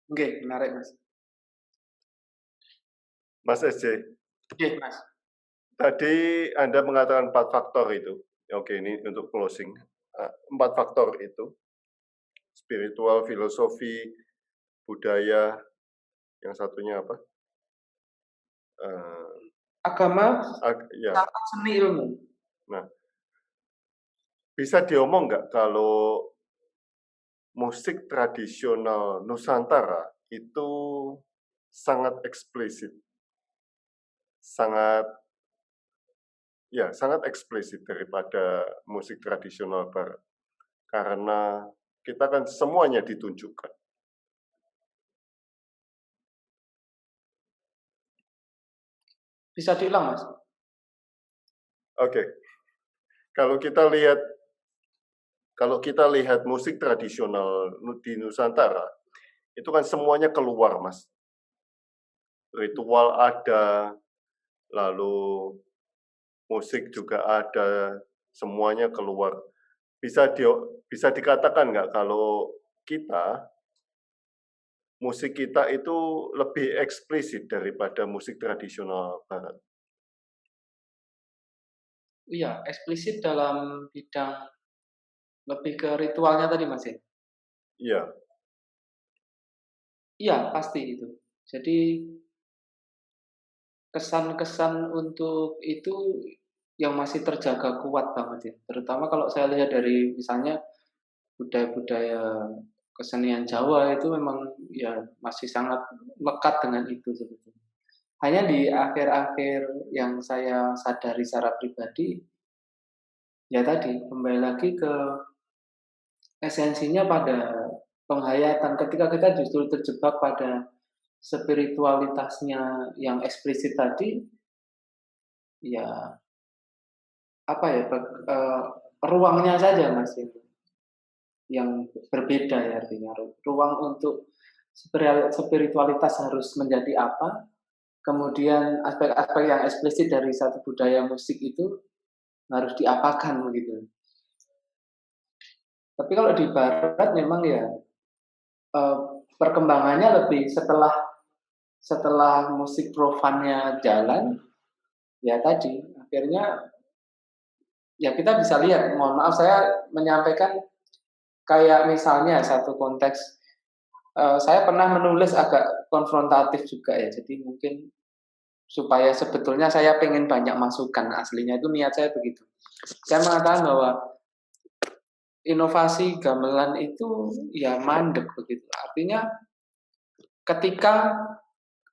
Oke, menarik Mas. Mas SJ, Oke Mas. tadi Anda mengatakan 4 faktor itu. Oke, ini untuk closing. 4 faktor itu. Spiritual, filosofi, budaya, yang satunya apa? Agama, Ya. sama seni ilmu. Nah, bisa diomong nggak kalau musik tradisional Nusantara itu sangat eksplisit, sangat eksplisit daripada musik tradisional Barat, karena kita kan semuanya ditunjukkan. Bisa diulang Mas? Oke, kalau kita lihat musik tradisional di Nusantara, itu kan semuanya keluar, Mas. Ritual ada, lalu musik juga ada, semuanya keluar. Bisa dikatakan nggak kalau musik kita itu lebih eksplisit daripada musik tradisional Barat? Iya, eksplisit dalam bidang lebih ke ritualnya tadi Mas ya? Iya. Iya, pasti itu. Jadi kesan-kesan untuk itu yang masih terjaga kuat banget ya. Terutama kalau saya lihat dari misalnya budaya-budaya kesenian Jawa itu memang ya masih sangat lekat dengan itu sebetulnya. Hanya di akhir-akhir yang saya sadari secara pribadi, ya tadi kembali lagi ke esensinya pada penghayatan. Ketika kita justru terjebak pada spiritualitasnya yang eksplisit tadi, ya apa ya, ruangnya saja Mas yang berbeda ya artinya. Ruang untuk spiritualitas harus menjadi apa, kemudian aspek-aspek yang eksplisit dari satu budaya musik itu harus diapakan begitu. Tapi kalau di Barat memang ya perkembangannya lebih setelah musik profannya jalan, ya tadi akhirnya ya kita bisa lihat. Mohon maaf saya menyampaikan kayak misalnya satu konteks, saya pernah menulis agak konfrontatif juga ya. Jadi mungkin supaya sebetulnya saya pengen banyak masukan, aslinya itu niat saya begitu. Saya mengatakan bahwa inovasi gamelan itu ya mandek begitu. Artinya ketika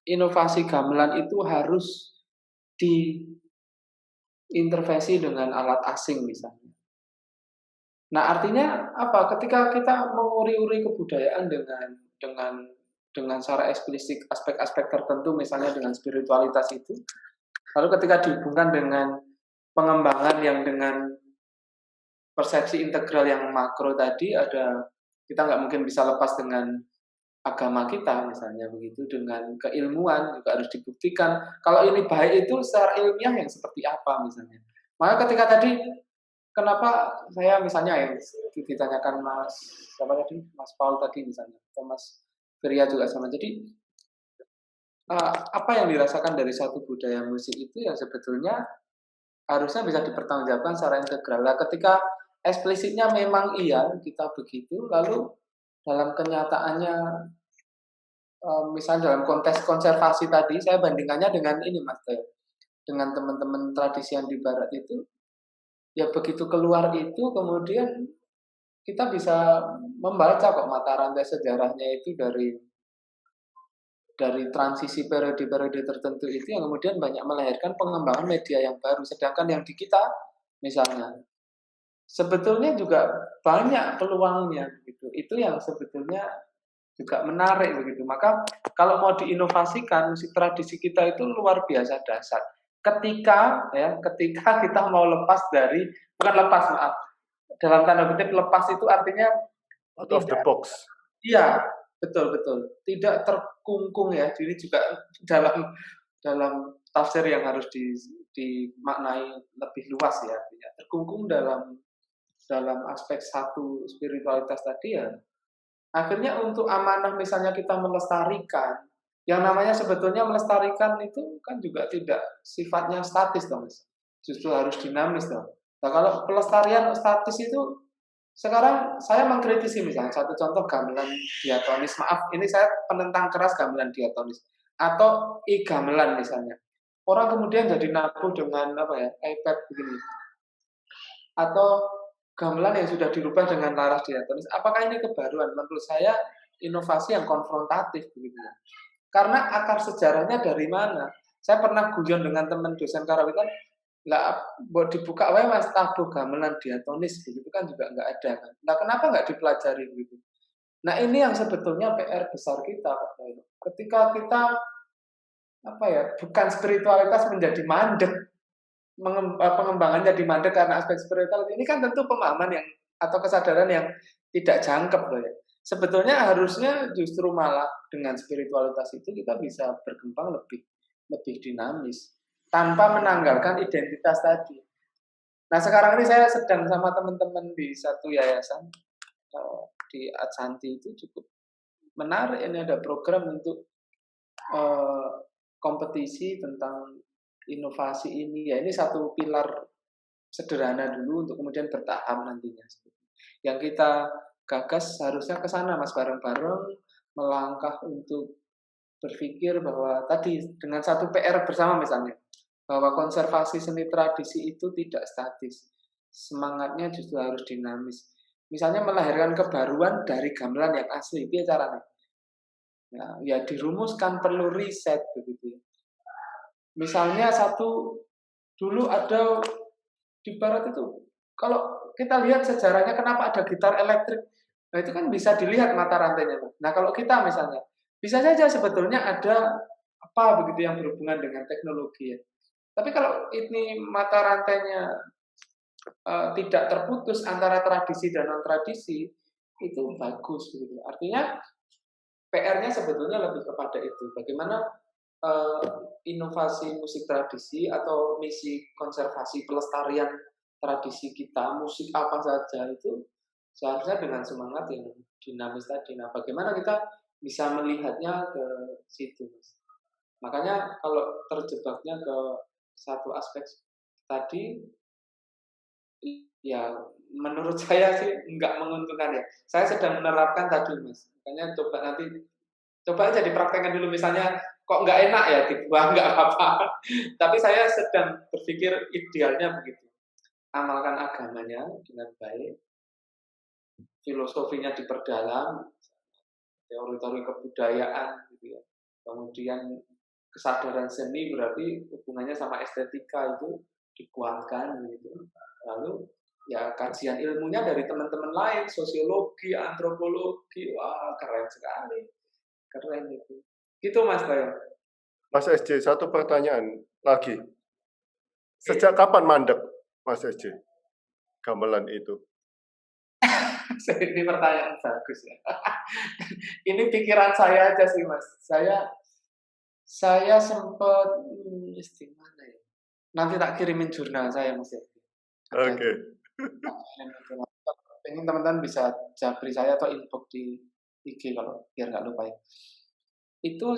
inovasi gamelan itu harus diintervensi dengan alat asing misalnya. Nah, artinya apa? Ketika kita menguri-uri kebudayaan dengan secara eksplisit aspek-aspek tertentu misalnya dengan spiritualitas itu, lalu ketika dihubungkan dengan pengembangan yang dengan persepsi integral yang makro tadi, kita nggak mungkin bisa lepas dengan agama kita misalnya begitu, dengan keilmuan juga harus dibuktikan kalau ini baik itu secara ilmiah yang seperti apa misalnya. Maka ketika tadi kenapa saya misalnya yang ditanyakan Mas Paul tadi misalnya, atau Mas Firya juga sama. Jadi apa yang dirasakan dari satu budaya musik itu yang sebetulnya harusnya bisa dipertanggungjawabkan secara integral. Nah, ketika eksplisitnya memang iya kita begitu, lalu dalam kenyataannya, misalnya dalam konteks konservasi tadi, saya bandingkannya dengan ini Mas Teo, dengan teman-teman tradisi yang di barat itu, ya begitu keluar itu kemudian kita bisa membaca kok mata rantai sejarahnya itu dari transisi periode-periode tertentu itu yang kemudian banyak melahirkan pengembangan media yang baru. Sedangkan yang di kita, misalnya, sebetulnya juga banyak peluangnya begitu. Itu yang sebetulnya juga menarik begitu. Maka kalau mau diinovasikan musik tradisi kita itu luar biasa dahsyat. Ketika kita mau lepas dari, bukan lepas, maaf, dalam tanda kutip lepas itu artinya Out of the box. iya, betul betul. Tidak terkungkung ya. Ini juga dalam tafsir yang harus dimaknai lebih luas ya. Artinya terkungkung dalam aspek satu spiritualitas tadi ya. Akhirnya untuk amanah misalnya kita melestarikan, yang namanya sebetulnya melestarikan itu kan juga tidak sifatnya statis dong, Mas. Justru harus dinamis dong. Nah, kalau pelestarian statis itu sekarang saya mengkritisi misalnya satu contoh gamelan diatonis. Maaf, ini saya penentang keras gamelan diatonis atau gamelan misalnya. Orang kemudian jadi nabuh dengan iPad begini. Atau gamelan yang sudah dirubah dengan laras diatonis. Apakah ini kebaruan? Menurut saya inovasi yang konfrontatif begitu. Karena akar sejarahnya dari mana? Saya pernah guyon dengan teman dosen karawitan, buat dibuka wae Mas tabuh gamelan diatonis begitu kan juga nggak ada kan. Nah, kenapa nggak dipelajari begitu? Nah, ini yang sebetulnya PR besar kita, Pak Toyo. Ketika kita bukan spiritualitas menjadi mandek, pengembangan jadi mandek karena aspek spiritual ini kan tentu pemahaman yang atau kesadaran yang tidak jangkep loh ya. Sebetulnya harusnya justru malah dengan spiritualitas itu kita bisa berkembang lebih dinamis tanpa menanggalkan identitas tadi. Nah, sekarang ini saya sedang sama teman-teman di satu yayasan di Adsanti itu cukup menarik. Ini ada program untuk kompetisi tentang inovasi ini. Ya, ini satu pilar sederhana dulu untuk kemudian bertahap nantinya. Yang kita gagas harusnya ke sana Mas, bareng-bareng melangkah untuk berpikir bahwa tadi dengan satu PR bersama misalnya bahwa konservasi seni tradisi itu tidak statis. Semangatnya justru harus dinamis. Misalnya melahirkan kebaruan dari gamelan yang asli, itu caranya. Ya dirumuskan perlu riset begitu. Misalnya dulu ada di barat itu, kalau kita lihat sejarahnya kenapa ada gitar elektrik, nah itu kan bisa dilihat mata rantainya. Nah kalau kita misalnya, bisa saja sebetulnya ada apa begitu yang berhubungan dengan teknologi ya. Tapi kalau ini mata rantainya tidak terputus antara tradisi dan non tradisi, itu bagus begitu. Artinya PR-nya sebetulnya lebih kepada itu. Bagaimana inovasi musik tradisi atau misi konservasi pelestarian tradisi kita, musik apa saja itu seharusnya dengan semangat yang dinamis tadi. Nah, bagaimana kita bisa melihatnya ke situ, Mas? Makanya kalau terjebaknya ke satu aspek tadi, ya menurut saya sih nggak menguntungkan ya. Saya sedang menerapkan tadi, Mas. Makanya coba aja dipraktekkan dulu. Misalnya kok nggak enak ya dibuang nggak apa-apa. Tapi saya sedang berpikir idealnya begitu. Amalkan agamanya dengan baik, filosofinya diperdalam, teori-teori kebudayaan gitu ya. Kemudian kesadaran seni berarti hubungannya sama estetika itu dikuatkan gitu. Lalu ya kajian ilmunya dari teman-teman lain, sosiologi, antropologi, wah keren sekali. Keren itu. Gitu Mas Tayo. Mas SJ, satu pertanyaan lagi. Sejak kapan mandek, Mas SJ, gamelan itu? Ini pertanyaan bagus ya. Ini pikiran saya aja sih Mas. Saya sempat mana ya? Nanti tak kirimin jurnal saya Mas ya. Oke. Ini teman-teman bisa japri saya atau inbox di IG kalau biar nggak lupa ya. itu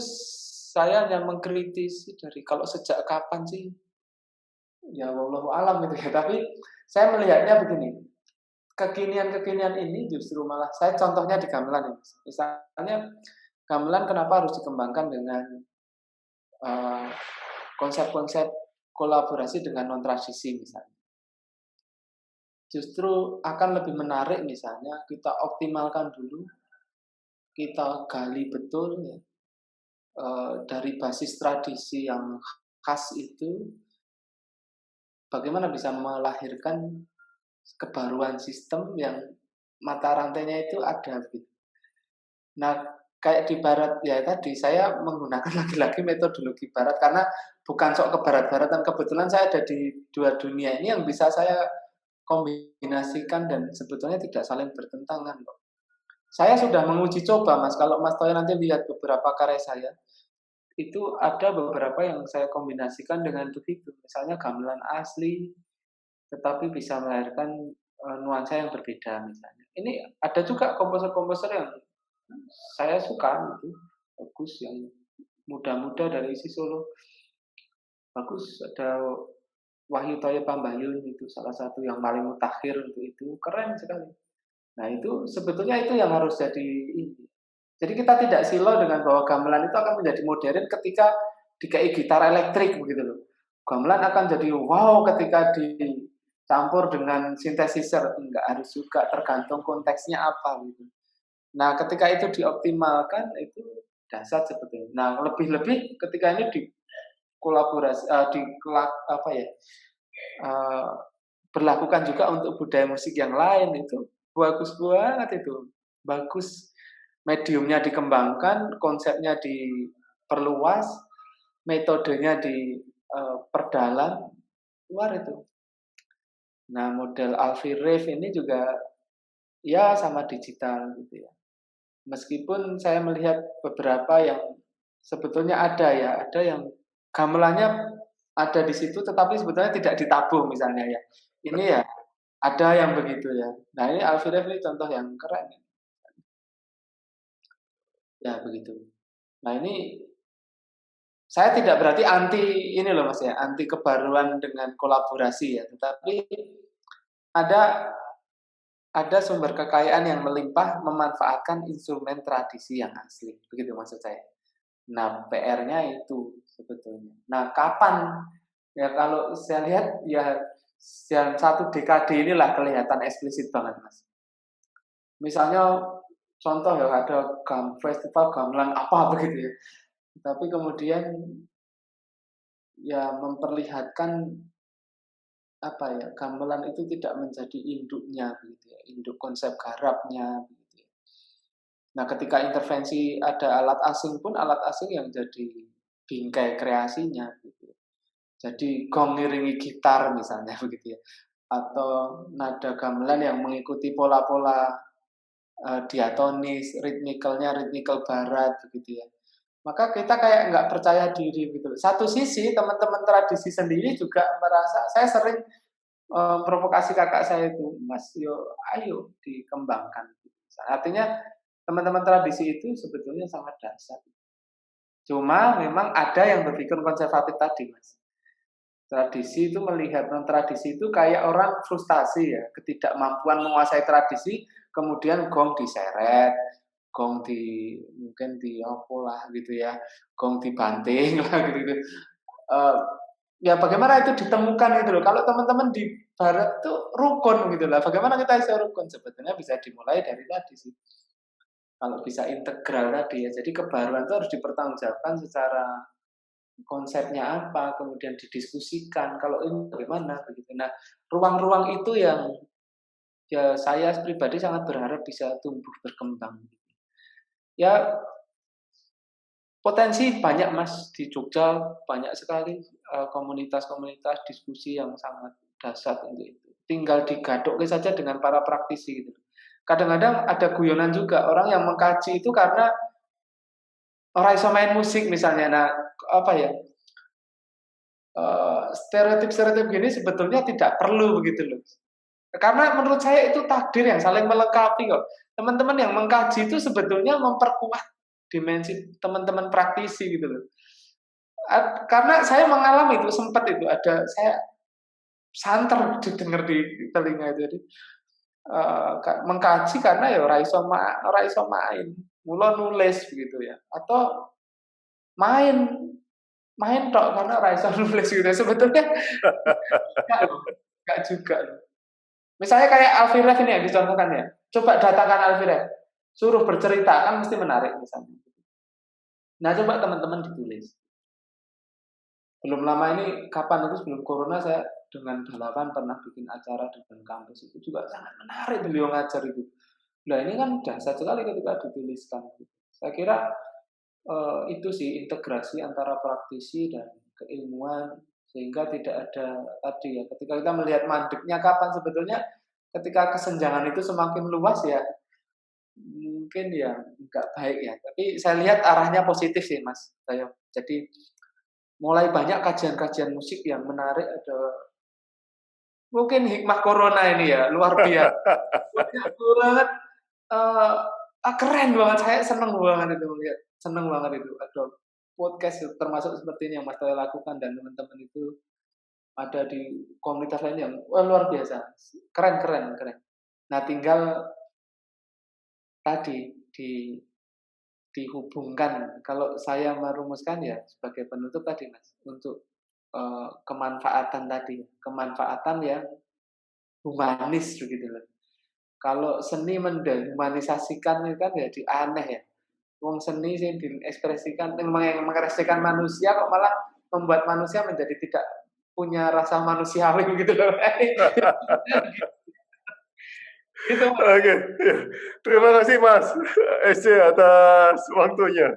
saya hanya mengkritisi dari kalau sejak kapan sih, ya wallahu alam gitu ya. Tapi saya melihatnya begini, kekinian-kekinian ini justru malah saya contohnya di gamelan ini. Misalnya gamelan kenapa harus dikembangkan dengan konsep-konsep kolaborasi dengan non tradisi misalnya. Justru akan lebih menarik misalnya kita optimalkan dulu, kita gali betul ya, dari basis tradisi yang khas itu, bagaimana bisa melahirkan kebaruan sistem yang mata rantainya itu ada. Nah, kayak di barat ya tadi, saya menggunakan lagi-lagi metodologi barat karena bukan sok ke barat-baratan. Kebetulan saya ada di dua dunia ini yang bisa saya kombinasikan dan sebetulnya tidak saling bertentangan kok. Saya sudah menguji coba, Mas. Kalau Mas Toyo nanti lihat beberapa karya saya, itu ada beberapa yang saya kombinasikan dengan begitu. Misalnya gamelan asli, tetapi bisa melahirkan nuansa yang berbeda misalnya. Ini ada juga komposer-komposer yang saya suka gitu, bagus, yang muda-muda dari isi Solo. Bagus, ada Wahyu Toyo Pambayun, itu salah satu yang paling mutakhir untuk itu, keren sekali. Nah itu sebetulnya itu yang harus jadi ini. Jadi kita tidak silau dengan bahwa gamelan itu akan menjadi modern ketika dikai gitar elektrik begitu loh. Gamelan akan jadi wow ketika dicampur dengan synthesizer, enggak harus juga, tergantung konteksnya apa gitu. Nah ketika itu dioptimalkan itu dasar sebetulnya. Nah lebih-lebih ketika ini kolaborasi berlakukan juga untuk budaya musik yang lain, itu bagus banget itu. Bagus, mediumnya dikembangkan, konsepnya diperluas, metodenya diperdalam, luar itu. Nah model Alfie Reif ini juga ya sama digital gitu ya. Meskipun saya melihat beberapa yang sebetulnya ada yang gamelannya ada di situ, tetapi sebetulnya tidak ditabuh misalnya ya. Ini ya ada yang begitu ya. Nah ini Alfie Reif ini contoh yang keren. Ya begitu. Nah ini saya tidak berarti anti ini loh Mas ya, anti kebaruan dengan kolaborasi ya. Tetapi ada sumber kekayaan yang melimpah memanfaatkan instrumen tradisi yang asli. Begitu maksud saya. Nah, PR-nya itu sebetulnya. Nah, kapan? Ya kalau saya lihat ya yang 1 dekade inilah kelihatan eksplisit banget, Mas. Misalnya contoh ya ada festival gamelan apa begitu ya. Tapi kemudian ya memperlihatkan apa ya, gamelan itu tidak menjadi induknya gitu ya, induk konsep garapnya gitu ya. Nah, ketika intervensi ada alat asing pun alat asing yang jadi bingkai kreasinya gitu. Jadi gong ngiringi gitar misalnya begitu ya. Atau nada gamelan yang mengikuti pola-pola diatonis, ritmikal barat begitu ya. Maka kita kayak nggak percaya diri gitu. Satu sisi teman-teman tradisi sendiri juga merasa, saya sering provokasi kakak saya itu, Mas, ayo dikembangkan. Artinya teman-teman tradisi itu sebetulnya sangat dasar. Cuma memang ada yang berpikir konservatif tadi, Mas. Tradisi itu melihat non-tradisi itu kayak orang frustasi ya, ketidakmampuan menguasai tradisi, kemudian gong diseret, gong mungkin apa lah gitu ya, gong dibanting lah gitu. Ya bagaimana itu ditemukan gitu loh. Kalau teman-teman di barat tuh rukun gitu lah. Bagaimana kita bisa rukun? Sebetulnya bisa dimulai dari tadi sih. Kalau bisa integral tadi ya. Jadi kebaruan itu harus dipertanggungjawabkan secara konsepnya apa, kemudian didiskusikan. Kalau ini bagaimana begitu. Nah, ruang-ruang itu yang ya saya pribadi sangat berharap bisa tumbuh berkembang. Ya potensi banyak Mas di Jogja, banyak sekali komunitas-komunitas diskusi yang sangat dasar untuk itu. Tinggal digadukkan saja dengan para praktisi gitu. Kadang-kadang ada guyonan juga orang yang mengkaji itu karena orang iso main musik misalnya. Nah, apa ya? Stereotip-stereotip gini sebetulnya tidak perlu begitu loh. Karena menurut saya itu takdir yang saling melengkapi kok. Teman-teman yang mengkaji itu sebetulnya memperkuat dimensi teman-teman praktisi gitu loh. Karena saya mengalami itu, sempat itu ada, saya santer didengar di telinga itu. Jadi mengkaji karena ya ora iso main. Mula nulis begitu ya. Atau main tok karena ora iso nulis gitu. Sebetulnya enggak juga loh. Misalnya kayak Alfiref ini yang dicontohkan ya. Coba datakan Alfiref. Suruh bercerita kan mesti menarik misalnya. Nah, coba teman-teman ditulis. Belum lama ini, kapan itu sebelum corona, saya dengan Dalapan pernah bikin acara dengan kampus, itu juga sangat menarik beliau ngajar itu. Nah ini kan dahsyat sekali ketika dituliskan. Saya kira itu sih integrasi antara praktisi dan keilmuan, sehingga tidak ada tadi ya, ketika kita melihat mandeknya kapan, sebetulnya ketika kesenjangan itu semakin luas ya, mungkin ya nggak baik ya. Tapi saya lihat arahnya positif sih Mas Tayo. Jadi mulai banyak kajian-kajian musik yang menarik, ada mungkin hikmah corona ini ya, luar biasa. Banyak banget, keren banget, saya seneng banget itu melihat, seneng banget itu. Ada podcast termasuk seperti ini yang Mas Toyo lakukan dan teman-teman itu ada di komunitas lain yang luar biasa, keren. Nah tinggal tadi dihubungkan, kalau saya merumuskan ya sebagai penutup tadi Mas, untuk kemanfaatan tadi, kemanfaatan yang humanis begitu loh. Kalau seni mendehumanisasikan itu kan jadi aneh ya. Wong seni sih diekspresikan, mengekspresikan manusia kok malah membuat manusia menjadi tidak punya rasa manusiawi gitu loh. Gitu. Oke, ya. Terima kasih Mas SC atas waktunya.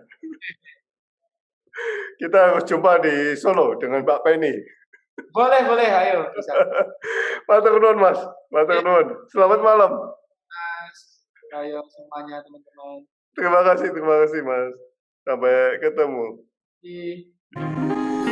Kita harus jumpa di Solo dengan Mbak Penny. Boleh, ayo. Bisa. Matur nuwun Mas, matur nuwun. Selamat malam. Mas, ayo semuanya teman-teman. Terima kasih Mas. Sampai ketemu. Iya.